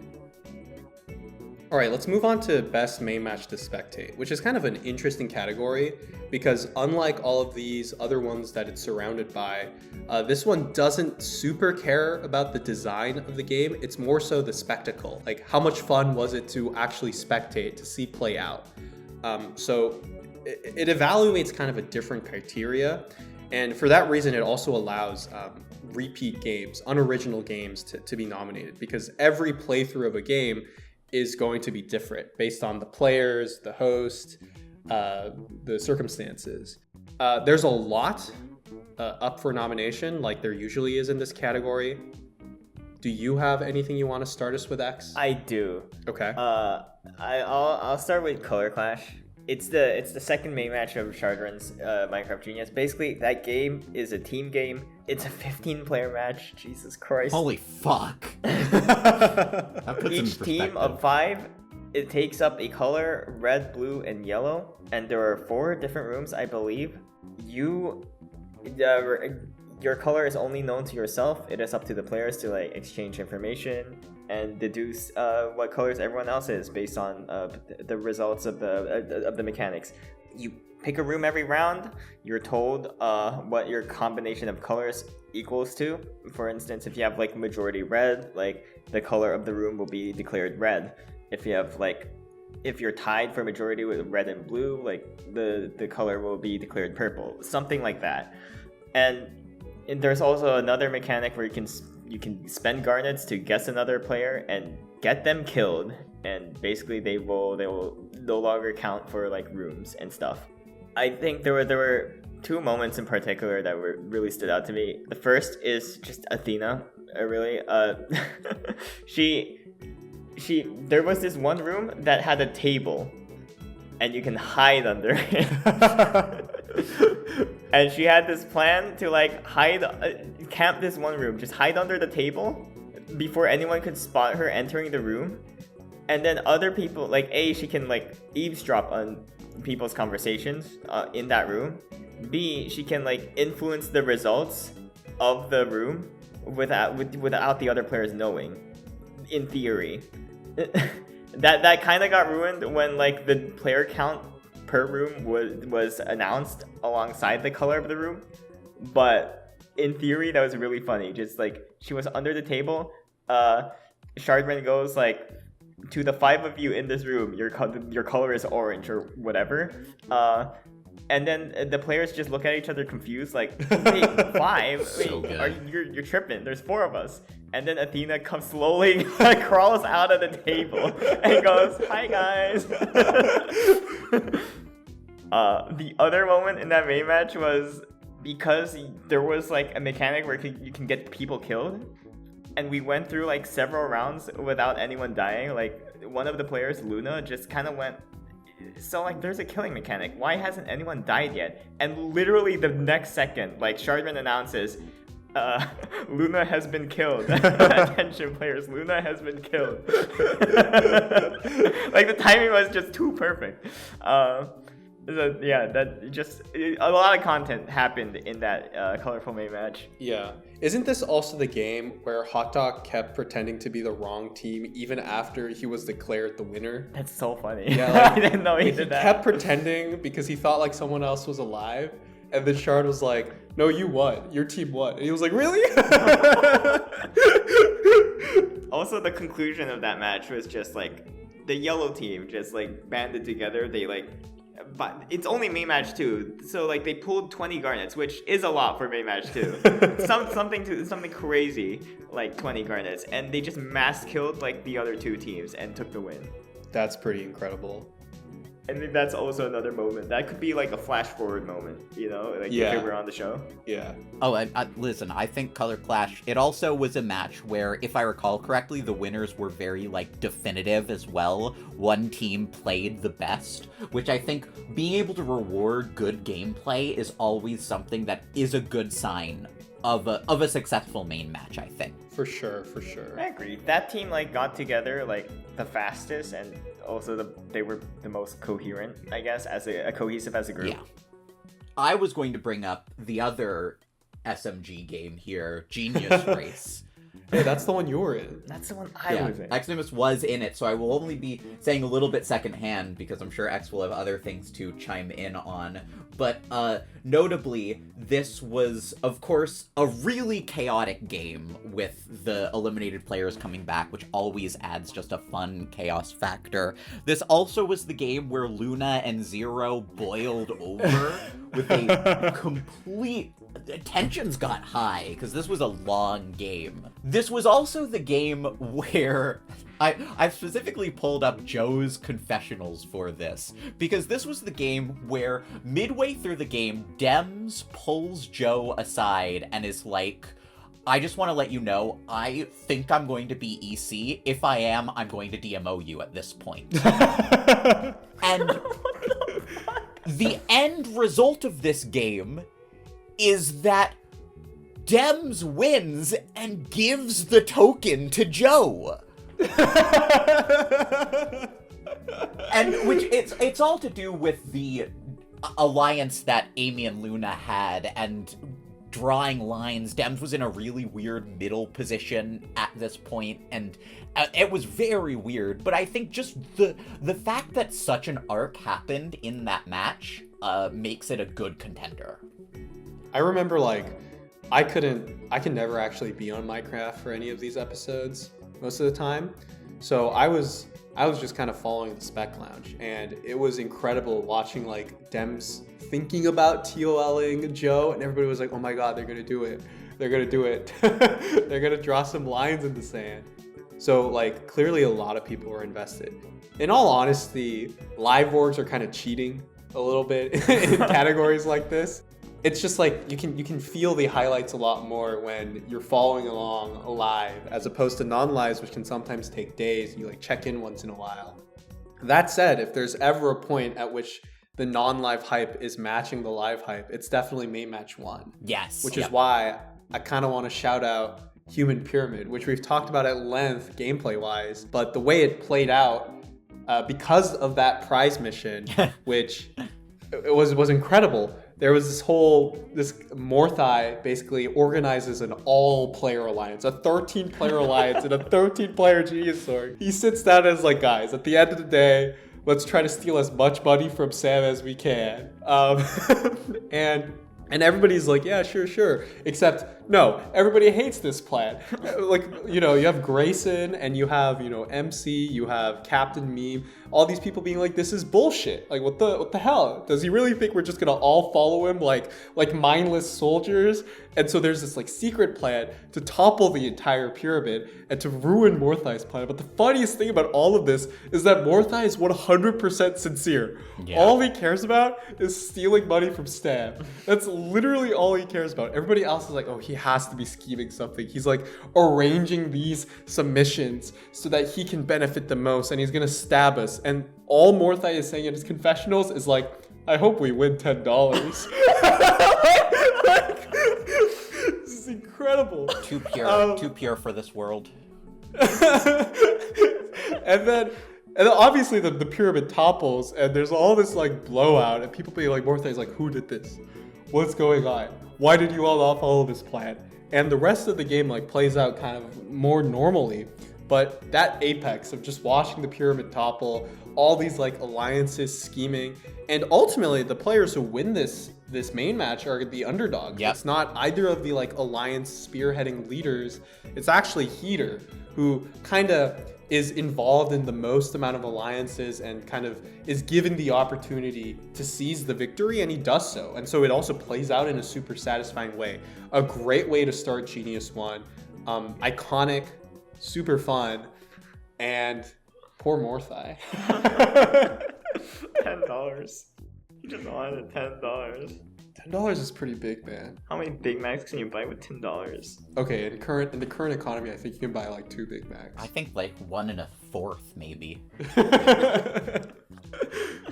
All right, let's move on to best main match to spectate, which is kind of an interesting category because unlike all of these other ones that it's surrounded by, this one doesn't super care about the design of the game. It's more so the spectacle. Like, how much fun was it to actually spectate, to see play out? So it evaluates kind of a different criteria. And for that reason, it also allows repeat games, unoriginal games to be nominated because every playthrough of a game is going to be different based on the players, the host, the circumstances. There's a lot up for nomination, like there usually is in this category. Do you have anything you want to start us with, X? I do. Okay. I'll start with Color Clash. It's the second main match of Shardren's Minecraft Genius. Basically, that game is a team game. It's a 15-player match. Jesus Christ. Holy fuck. That puts it in Each team perspective. of 5, it takes up a color, red, blue, and yellow. And there are 4 different rooms, I believe. Your color is only known to yourself. It is up to the players to like exchange information and deduce what colors everyone else is based on the results of the mechanics. You pick a room every round. You're told what your combination of colors equals to. For instance, if you have like majority red, like the color of the room will be declared red. If you're tied for majority with red and blue, like the color will be declared purple. Something like that. And there's also another mechanic where you can spend garnets to guess another player and get them killed, and basically they will no longer count for like rooms and stuff. I think there were 2 moments in particular that really stood out to me. The first is just Athena. There was this one room that had a table, and you can hide under it. And she had this plan to like camp this one room, just hide under the table before anyone could spot her entering the room. And then other people, like she can like eavesdrop on people's conversations in that room. B, she can like influence the results of the room without the other players knowing, in theory. that kind of got ruined when like the player count per room was announced alongside the color of the room. But in theory, that was really funny. Just like she was under the table, Shardman goes like, to the 5 of you in this room, your color is orange or whatever. And then the players just look at each other confused, like, wait, 5? So Wait, you're tripping. There's 4 of us. And then Athena comes slowly, crawls out of the table and goes, "Hi guys." The other moment in that main match was because there was like a mechanic where you can get people killed, and we went through like several rounds without anyone dying. Like one of the players, Luna, just kind of went, so like there's a killing mechanic, why hasn't anyone died yet? And literally the next second, like Shardman announces, Luna has been killed. Attention players, Luna has been killed. Like the timing was just too perfect. That just a lot of content happened in that colorful main match. Yeah. Isn't this also the game where Hot Dog kept pretending to be the wrong team even after he was declared the winner? That's so funny. Yeah, like, I didn't know he did that. He kept pretending because he thought like someone else was alive, and then Shard was like, "No, you won. Your team won." And he was like, "Really?" Also, the conclusion of that match was just like the yellow team just like banded together. They like, but it's only main match 2, so like they pulled 20 garnets, which is a lot for main match 2. something crazy like 20 garnets, and they just mass killed like the other 2 teams and took the win. That's pretty incredible. I think that's also another moment that could be like a flash forward moment, you know, like if it were on the show. Yeah. Oh, and listen, I think Color Clash, it also was a match where, if I recall correctly, the winners were very, like, definitive as well. One team played the best, which I think being able to reward good gameplay is always something that is a good sign of a successful main match, I think. For sure. I agree. That team like got together like the fastest and also they were the most coherent, I guess, as a cohesive as a group. Yeah. I was going to bring up the other SMG game here, Genius Race. Hey, that's the one you were in. That's the one I was in. XNimus was in it, so I will only be saying a little bit secondhand because I'm sure X will have other things to chime in on. But notably, this was, of course, a really chaotic game with the eliminated players coming back, which always adds just a fun chaos factor. This also was the game where Luna and Zero boiled over with a complete... Tensions got high, because this was a long game. This was also the game where... I've specifically pulled up Joe's confessionals for this, because this was the game where midway through the game, Dems pulls Joe aside and is like, I just want to let you know, I think I'm going to be EC. If I am, I'm going to DMO you at this point. And the end result of this game is that Dems wins and gives the token to Joe. And which it's all to do with the alliance that Amy and Luna had and drawing lines. Dems was in a really weird middle position at this point, and it was very weird. But I think just the fact that such an arc happened in that match makes it a good contender. I remember, like, I could never actually be on Minecraft for any of these episodes most of the time. So I was just kind of following the Spec Lounge, and it was incredible watching, like, Dems thinking about TOLing Joe, and everybody was like, oh my god, they're gonna do it. They're gonna do it. They're gonna draw some lines in the sand. So, like, clearly a lot of people were invested. In all honesty, live orgs are kind of cheating a little bit in categories like this. It's just like you can feel the highlights a lot more when you're following along live as opposed to non-lives, which can sometimes take days. You like check in once in a while. That said, if there's ever a point at which the non-live hype is matching the live hype, it's definitely main match 1. Yes. Which is why I kind of want to shout out Human Pyramid, which we've talked about at length gameplay wise, but the way it played out because of that prize mission, which it was incredible. There was this Morthai basically organizes an all-player alliance, a 13-player alliance and a 13-player Genius Sword. He sits down and is like, guys, at the end of the day, let's try to steal as much money from Sam as we can. And everybody's like, yeah, sure. Except, no, everybody hates this plan. Like, you have Grayson and you have, MC, you have Captain Meme, all these people being like, this is bullshit. Like, what the hell? Does he really think we're just gonna all follow him like mindless soldiers? And so there's this like secret plan to topple the entire pyramid and to ruin Morthai's plan. But the funniest thing about all of this is that Morthai is 100% sincere. Yeah. All he cares about is stealing money from Stan. That's literally all he cares about. Everybody else is like, oh, he has to be scheming something. He's like arranging these submissions so that he can benefit the most, and he's gonna stab us. And all Morthai is saying in his confessionals is like, I hope we win $10. This is incredible. Too pure for this world. And then obviously the pyramid topples, and there's all this like blowout, and people being like, Morthai's like, who did this? What's going on? Why did you all not follow this plan? And the rest of the game like plays out kind of more normally. But that apex of just watching the pyramid topple, all these like alliances scheming, and ultimately the players who win this main match are the underdogs. Yep. It's not either of the like alliance spearheading leaders. It's actually Heater, who kind of is involved in the most amount of alliances and kind of is given the opportunity to seize the victory, and he does so. And so it also plays out in a super satisfying way. A great way to start Genius 1. Iconic, super fun, and poor Morthai. $10. You just wanted $10. $10 is pretty big, man. How many Big Macs can you buy with $10? Okay, in the current economy, I think you can buy like 2 Big Macs. I think like 1 1/4 maybe.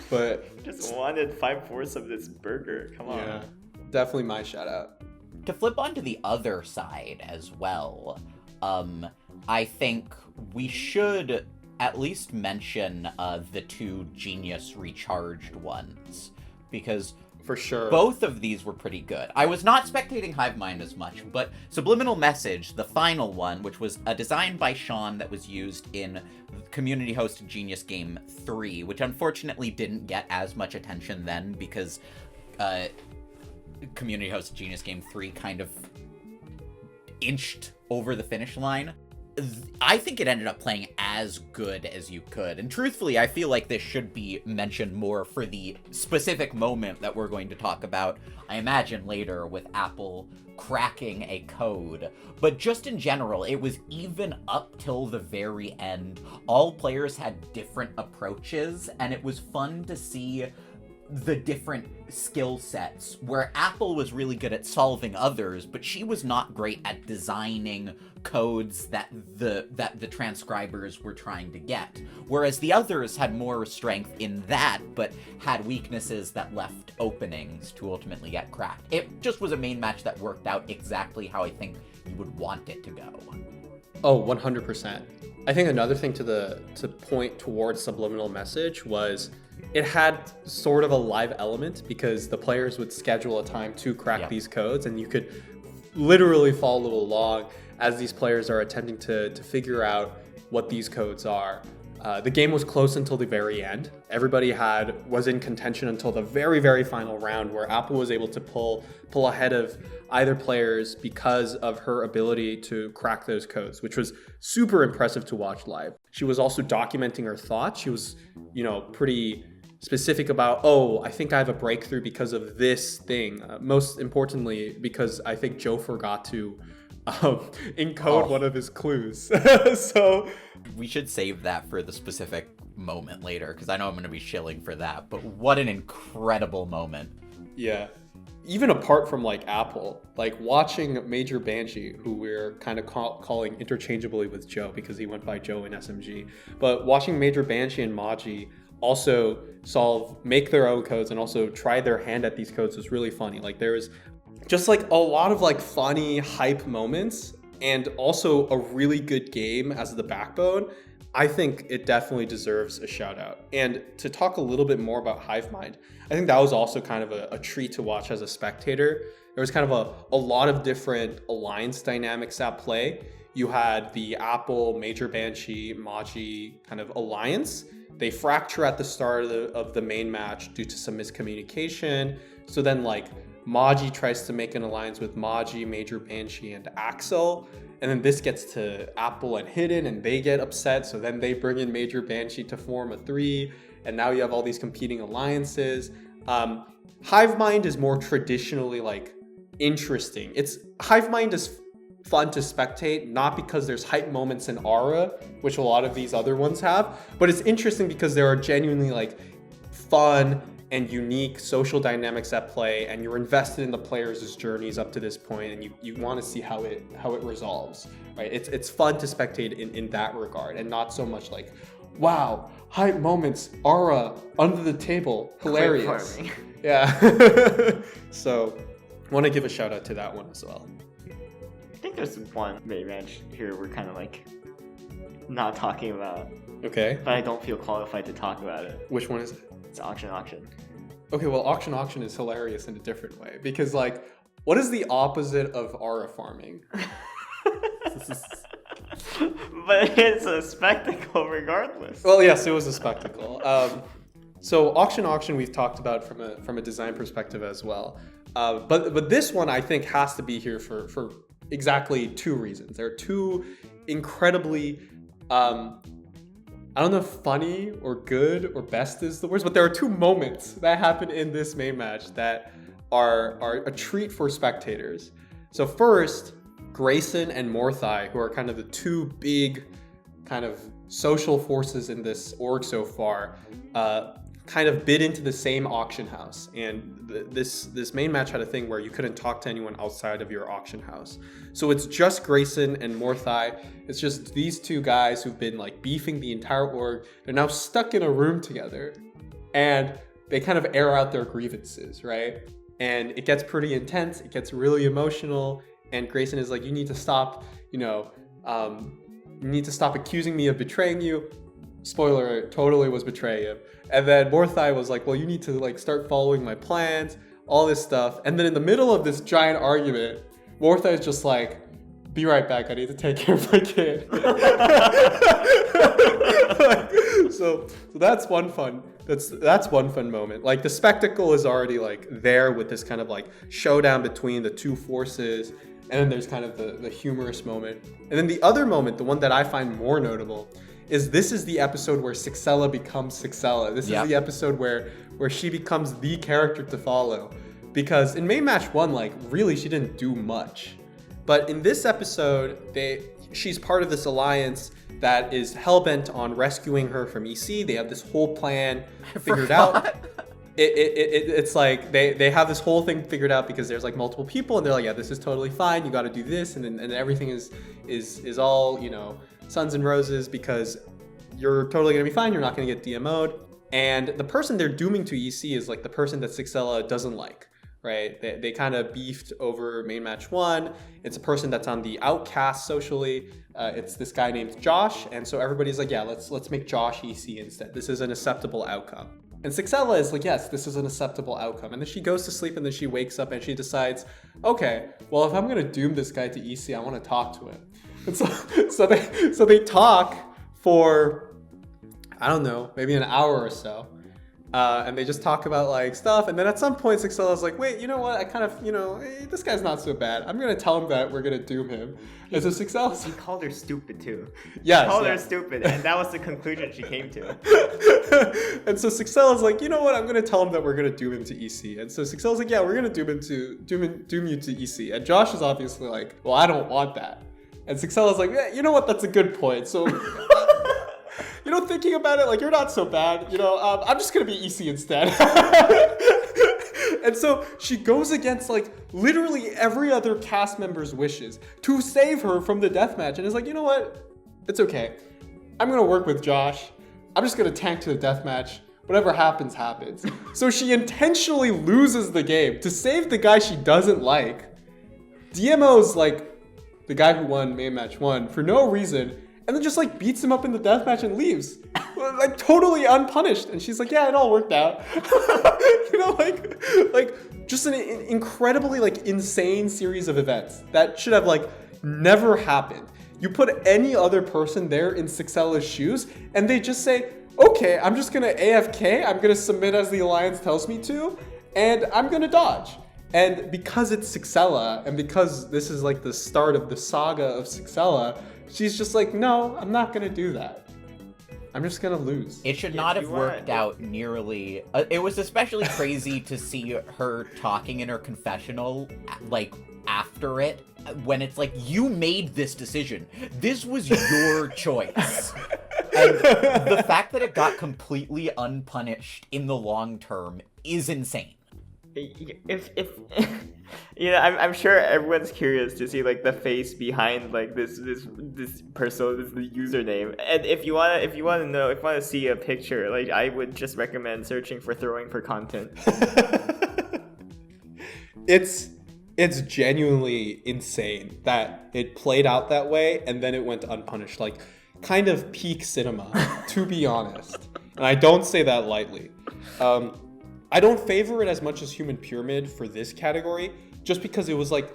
But just wanted 5/4 of this burger. Come on. Yeah, definitely my shout out. To flip onto the other side as well, I think we should at least mention the 2 Genius Recharged ones, because For sure. both of these were pretty good. I was not spectating Hive Mind as much, but Subliminal Message, the final one, which was a design by Sean that was used in community-hosted Genius Game 3, which unfortunately didn't get as much attention then because community-hosted Genius Game 3 kind of inched over the finish line. I think it ended up playing as good as you could. And truthfully, I feel like this should be mentioned more for the specific moment that we're going to talk about, I imagine, later with Apple cracking a code. But just in general, it was even up till the very end. All players had different approaches, and it was fun to see the different skill sets, where Apple was really good at solving others, but she was not great at designing codes that the transcribers were trying to get. Whereas the others had more strength in that, but had weaknesses that left openings to ultimately get cracked. It just was a main match that worked out exactly how I think you would want it to go. Oh, 100%. I think another thing to point towards Subliminal Message was it had sort of a live element, because the players would schedule a time to crack these codes, and you could literally follow along as these players are attempting to figure out what these codes are. The game was close until the very end. Everybody was in contention until the very, very final round, where Apple was able to pull ahead of either players because of her ability to crack those codes, which was super impressive to watch live. She was also documenting her thoughts. She was, pretty specific about, I think I have a breakthrough because of this thing. Most importantly, because I think Joe forgot to encode one of his clues. So we should save that for the specific moment later, because I know I'm going to be shilling for that. But what an incredible moment. Yeah. Even apart from Apple, watching Major Banshee, who we're kind of calling interchangeably with Joe because he went by Joe in SMG, but watching Major Banshee and Maji also make their own codes and also try their hand at these codes was really funny. There was just a lot of funny hype moments, and also a really good game as the backbone. I think it definitely deserves a shout out. And to talk a little bit more about Hive Mind, I think that was also kind of a treat to watch as a spectator. There was kind of a lot of different alliance dynamics at play. You had the Apple, Major Banshee, Maji kind of alliance. They fracture at the start of the main match due to some miscommunication. So then Maji tries to make an alliance with Maji, Major Banshee, and Axel. And then this gets to Apple and Hidden, and they get upset. So then they bring in Major Banshee to form a 3. And now you have all these competing alliances. Hive Mind is more traditionally interesting. Hive Mind is fun to spectate, not because there's hype moments in Aura, which a lot of these other ones have, but it's interesting because there are genuinely fun and unique social dynamics at play, and you're invested in the players' journeys up to this point, and you want to see how it resolves, right? It's fun to spectate in that regard, and not so much wow, hype moments, Aura, under the table, hilarious. Yeah. So want to give a shout out to that one as well. I think there's one main match here we're kind of not talking about. Okay. But I don't feel qualified to talk about it. Which one is it? It's Auction. Okay, well, Auction is hilarious in a different way, because what is the opposite of Aura farming? But it's a spectacle regardless. Well, yes, it was a spectacle. So Auction we've talked about from a design perspective as well. But this one I think has to be here for exactly 2 reasons. There are 2 incredibly I don't know if funny or good or best is the words, but there are 2 moments that happen in this main match that are a treat for spectators. So first, Grayson and Morthai, who are kind of the 2 big kind of social forces in this org so far, kind of bid into the same auction house. And this main match had a thing where you couldn't talk to anyone outside of your auction house. So it's just Grayson and Morthai. It's just these 2 guys who've been beefing the entire org. They're now stuck in a room together, and they kind of air out their grievances, right? And it gets pretty intense. It gets really emotional. And Grayson is you need to stop, you need to stop accusing me of betraying you. spoiler alert, totally was betraying him. And then Morthai was like, well, you need to like start following my plans, all this stuff. And then in the middle of this giant argument, Morthai is just like, be right back, I need to take care of my kid. so that's one fun moment. Like the spectacle is already like there with this kind of like showdown between the two forces, and then there's kind of the humorous moment. And then the other moment, the one that I find more notable, is this is the episode where Sixella becomes Sixella. This is the episode where she becomes the character to follow. Because in main match 1, like really she didn't do much. But in this episode, she's part of this alliance that is hellbent on rescuing her from EC. They have this whole plan figured out. It's like they have this whole thing figured out because there's like multiple people, and they're like, yeah, this is totally fine. You got to do this, and everything is all, you know, suns and roses because you're totally gonna be fine. You're not gonna get DMO'd. And the person they're dooming to EC is like the person that Sixella doesn't like. Right? They kind of beefed over main match 1. It's a person that's on the outcast socially. It's this guy named Josh. And so everybody's like, yeah, let's make Josh EC instead. This is an acceptable outcome. And Sixella is like, yes, this is an acceptable outcome. And then she goes to sleep and then she wakes up and she decides, okay, well, if I'm going to doom this guy to EC, I want to talk to him. And so they talk for, I don't know, maybe an hour or so. And they just talk about like stuff, and then at some point Sixella's like, wait, you know what, I kind of, you know, this guy's not so bad, I'm gonna tell him that we're gonna doom him. And so Sixella's, he called her stupid too. Yeah, he called her stupid, and that was the conclusion she came to. And so Sixella's like, you know what, I'm gonna tell him that we're gonna doom him to EC. And so Sixella's like, yeah, we're gonna doom you to EC. And Josh is obviously like, well, I don't want that. And Sixella's like, yeah, you know what, that's a good point. So you know, thinking about it, like, you're not so bad. You know, I'm just going to be EC instead. And so she goes against, like, literally every other cast member's wishes to save her from the deathmatch. And is like, you know what? It's okay. I'm going to work with Josh. I'm just going to tank to the deathmatch. Whatever happens, happens. So she intentionally loses the game to save the guy she doesn't like. DMO's, like, the guy who won main match 1 for no reason. And then just like beats him up in the deathmatch and leaves, like totally unpunished. And she's like, "Yeah, it all worked out." You know, like just an incredibly like insane series of events that should have like never happened. You put any other person there in Sixella's shoes, and they just say, "Okay, I'm just gonna AFK. I'm gonna submit as the alliance tells me to, and I'm gonna dodge." And because it's Sixella, and because this is like the start of the saga of Sixella, she's just like, no, I'm not going to do that. I'm just going to lose. It should not have worked out nearly... it was especially crazy to see her talking in her confessional, like, after it, when it's like, you made this decision. This was your choice. And the fact that it got completely unpunished in the long term is insane. If you know, I'm sure everyone's curious to see like the face behind like this person, this username. And if you want to see a picture, like I would just recommend searching for Throwing for Content. It's genuinely insane that it played out that way and then it went unpunished. Like kind of peak cinema, to be honest. And I don't say that lightly. I don't favor it as much as Human Pyramid for this category, just because it was like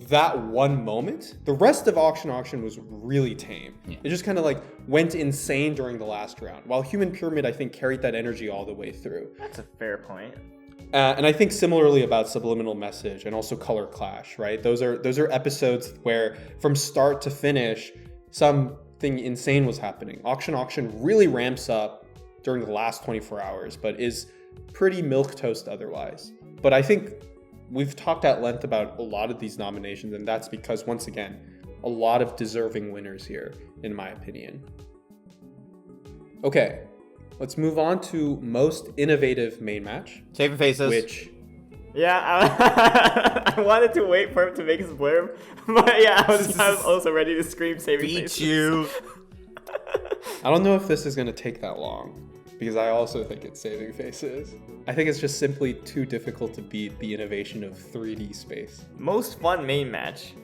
that one moment. The rest of Auction was really tame. Yeah. It just kind of like went insane during the last round, while Human Pyramid, I think, carried that energy all the way through. That's a fair point. And I think similarly about Subliminal Message and also Color Clash, right? Those are episodes where from start to finish, something insane was happening. Auction really ramps up during the last 24 hours, but is pretty milquetoast otherwise. But I think we've talked at length about a lot of these nominations, and that's because, once again, a lot of deserving winners here, in my opinion. Okay, let's move on to most innovative main match. Saving faces. Which... Yeah, I wanted to wait for him to make his blurb, but yeah, I was also ready to scream saving faces. Beat you! I don't know if this is going to take that long, because I also think it's Saving Faces. I think it's just simply too difficult to beat the innovation of 3D space. Most fun main match.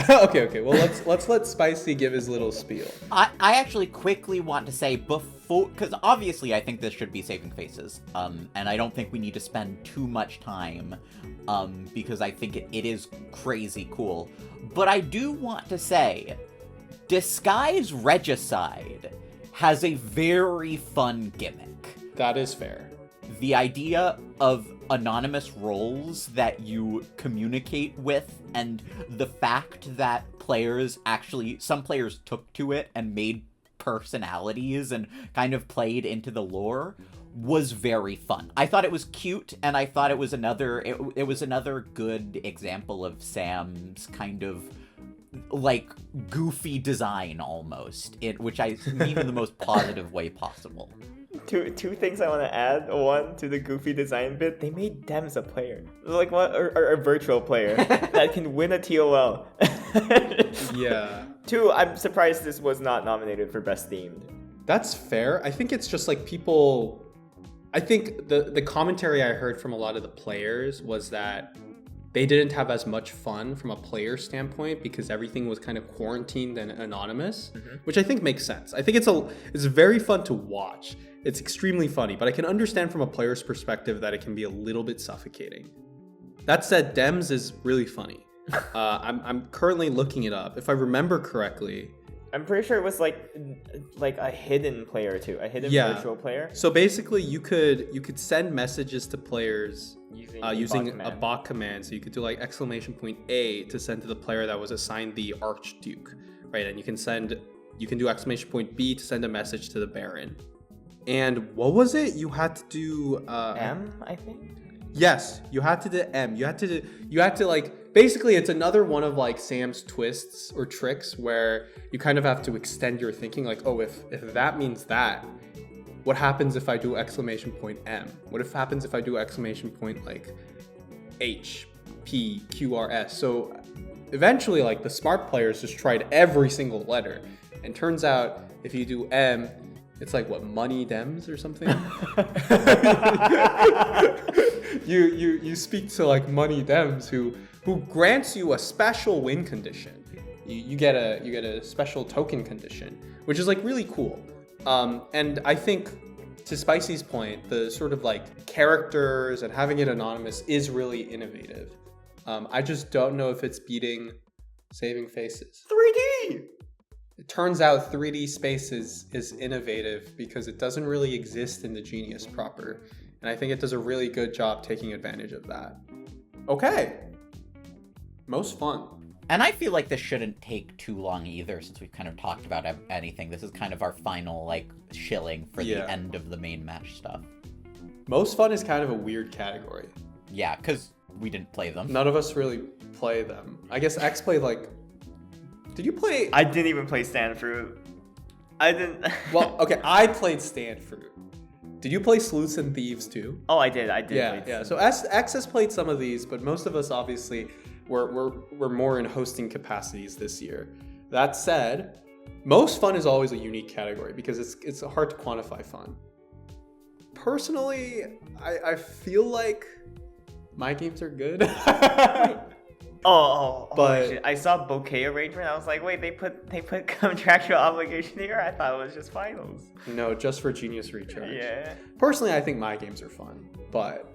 Okay. Well, let's let Spicy give his little spiel. I actually quickly want to say before, because obviously I think this should be saving faces, and I don't think we need to spend too much time, because I think it is crazy cool. But I do want to say, Disguise Regicide has a very fun gimmick. That is fair. The idea of anonymous roles that you communicate with, and the fact that some players took to it and made personalities and kind of played into the lore, was very fun. I thought it was cute, and I thought it was another good example of Sam's kind of like goofy design almost, which I mean in the most positive way possible. Two things I want to add. One, to the goofy design bit, they made Dems a player, like what, or a virtual player that can win a TOL. Yeah. Two, I'm surprised this was not nominated for best themed. That's fair. I think it's just like people. I think the commentary I heard from a lot of the players was that they didn't have as much fun from a player standpoint because everything was kind of quarantined and anonymous, which I think makes sense. I think it's very fun to watch. It's extremely funny, but I can understand from a player's perspective that it can be a little bit suffocating. That said, Dems is really funny. I'm currently looking it up. If I remember correctly, I'm pretty sure it was like a hidden player too, a hidden virtual player. So basically, you could send messages to players using a bot command. So you could do like !A to send to the player that was assigned the Archduke, right? And you can do !B to send a message to the Baron. And what was it? You had to do M, I think. Yes, you had to do M. You had to like, basically it's another one of like Sam's twists or tricks where you kind of have to extend your thinking, like, oh, if that means that, what happens if I do !M? What happens if I do like H, P, Q, R, S? So eventually like the smart players just tried every single letter, and turns out if you do M, it's like what, money Dems or something? You speak to like money Dems who grants you a special win condition. You get a special token condition, which is like really cool. And I think to Spicy's point, the sort of like characters and having it anonymous is really innovative. I just don't know if it's beating Saving Faces. 3D! It turns out 3D Spaces is innovative because it doesn't really exist in the Genius proper. And I think it does a really good job taking advantage of that. Okay. Most fun. And I feel like this shouldn't take too long either, since we've kind of talked about anything. This is kind of our final, like, shilling for the end of the main match stuff. Most fun is kind of a weird category. Yeah, because we didn't play them. None of us really play them. I guess X played, like... Did you play... I didn't even play Stand Fruit. I didn't... Well, okay, I played Stand Fruit. Did you play Sleuths and Thieves too? Oh, I did. Yeah. So X has played some of these, but most of us obviously we're more in hosting capacities this year. That said, most fun is always a unique category because it's hard to quantify fun. Personally, I feel like my games are good. But shit. I saw bouquet arrangement. I was like, wait, they put contractual obligation here? I thought it was just finals. No, just for Genius Recharge. Yeah. Personally, I think my games are fun, but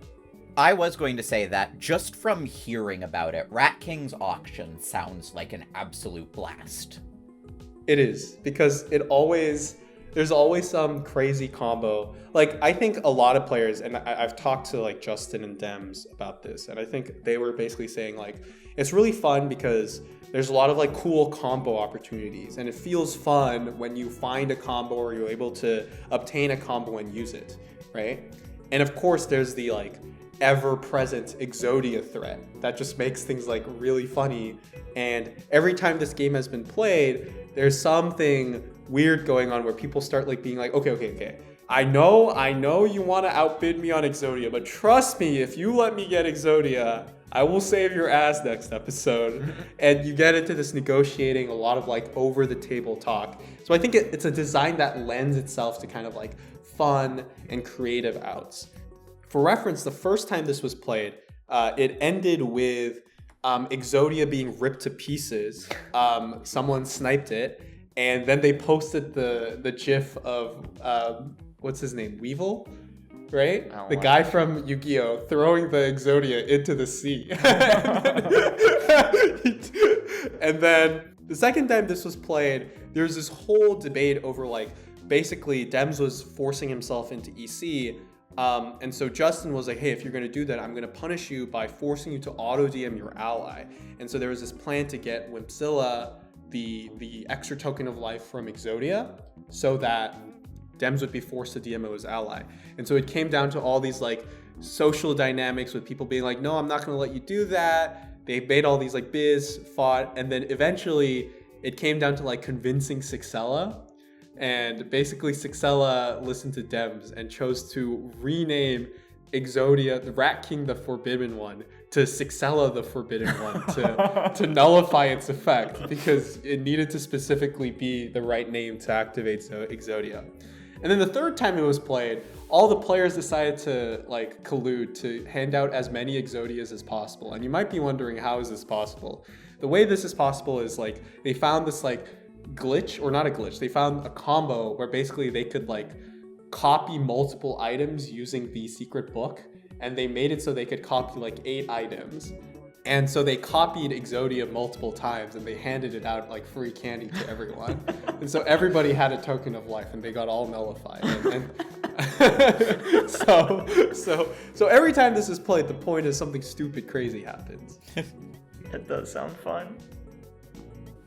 I was going to say that just from hearing about it, Rat King's auction sounds like an absolute blast. It is, because there's always some crazy combo. Like, I think a lot of players, and I've talked to like Justin and Dems about this, and I think they were basically saying like, it's really fun because there's a lot of like cool combo opportunities, and it feels fun when you find a combo or you're able to obtain a combo and use it, right? And of course, there's the like ever-present Exodia threat that just makes things like really funny. And every time this game has been played, there's something weird going on where people start like being like, okay. I know you want to outbid me on Exodia, but trust me, if you let me get Exodia, I will save your ass next episode. And you get into this negotiating, a lot of like over the table talk. So I think it's a design that lends itself to kind of like fun and creative outs. For reference, the first time this was played, it ended with Exodia being ripped to pieces. Someone sniped it, and then they posted the GIF of what's his name, Weevil, right? The guy from Yu-Gi-Oh throwing the Exodia into the sea. And then the second time this was played, there was this whole debate over like basically Dems was forcing himself into EC. And so Justin was like, hey, if you're going to do that, I'm going to punish you by forcing you to auto DM your ally. And so there was this plan to get Wimpzilla the extra token of life from Exodia so that Dems would be forced to DM his ally. And so it came down to all these like social dynamics with people being like, no, I'm not going to let you do that. They made all these like biz, fought, and then eventually it came down to like convincing Sixella. And basically Sixella listened to Dems and chose to rename Exodia, the Rat King, the Forbidden One, to Sixella, the Forbidden One, to nullify its effect because it needed to specifically be the right name to activate Exodia. And then the third time it was played, all the players decided to like collude to hand out as many Exodias as possible. And you might be wondering, how is this possible? The way this is possible is like they found this like glitch, or not a glitch, they found a combo where basically they could like copy multiple items using the secret book, and they made it so they could copy like 8 items. And so they copied Exodia multiple times and they handed it out like free candy to everyone. And so everybody had a token of life and they got all nullified. And so every time this is played, the point is something stupid crazy happens. It does sound fun.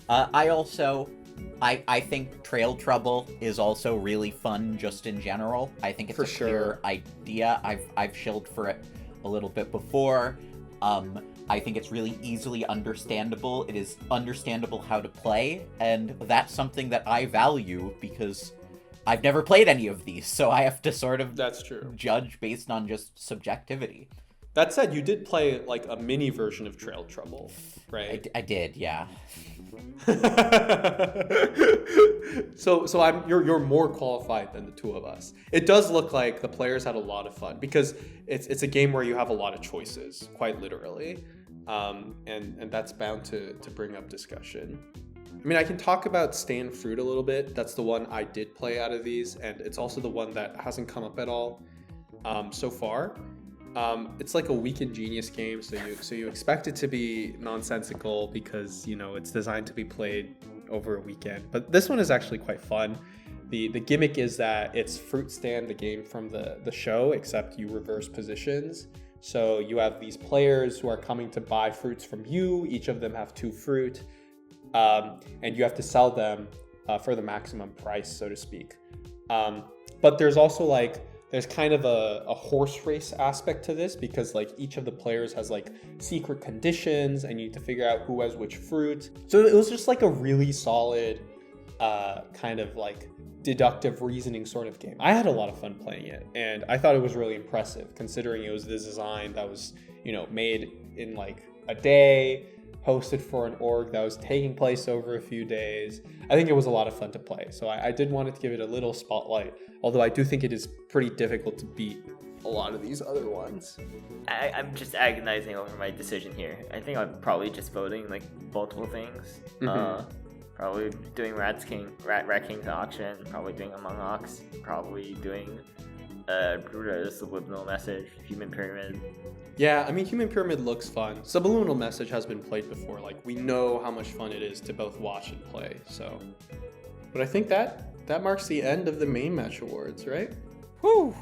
I think Trail Trouble is also really fun just in general. I think it's clear idea. I've shilled for it a little bit before. I think it's really easily understandable. It is understandable how to play, and that's something that I value because I've never played any of these, so I have to sort of judge based on just subjectivity. That said, you did play like a mini version of Trail Trouble, right? I did, yeah. So you're more qualified than the two of us. It does look like the players had a lot of fun because it's a game where you have a lot of choices, quite literally, and that's bound to bring up discussion. I mean, I can talk about Stand Fruit a little bit. That's the one I did play out of these, and it's also the one that hasn't come up at all so far. It's like a Weekend Genius game, so you expect it to be nonsensical because, you know, it's designed to be played over a weekend. But this one is actually quite fun. The gimmick is that it's Fruit Stand, the game from the show, except you reverse positions. So you have these players who are coming to buy fruits from you. Each of them have 2 fruit, and you have to sell them for the maximum price, so to speak. But there's also there's kind of a horse race aspect to this because like each of the players has like secret conditions and you need to figure out who has which fruit. So it was just like a really solid kind of like deductive reasoning sort of game. I had a lot of fun playing it and I thought it was really impressive considering it was the design that was, you know, made in like a day, hosted for an org that was taking place over a few days. I think it was a lot of fun to play. So I did want to give it a little spotlight, although I do think it is pretty difficult to beat a lot of these other ones. I'm just agonizing over my decision here. I think I'm probably just voting like multiple things. Mm-hmm. Probably doing Rat King's auction, probably doing Among Ox, probably doing Subliminal Message, Human Pyramid. Yeah, I mean, Human Pyramid looks fun. Subliminal Message has been played before. Like, we know how much fun it is to both watch and play, so. But I think that marks the end of the main match awards, right? Whew.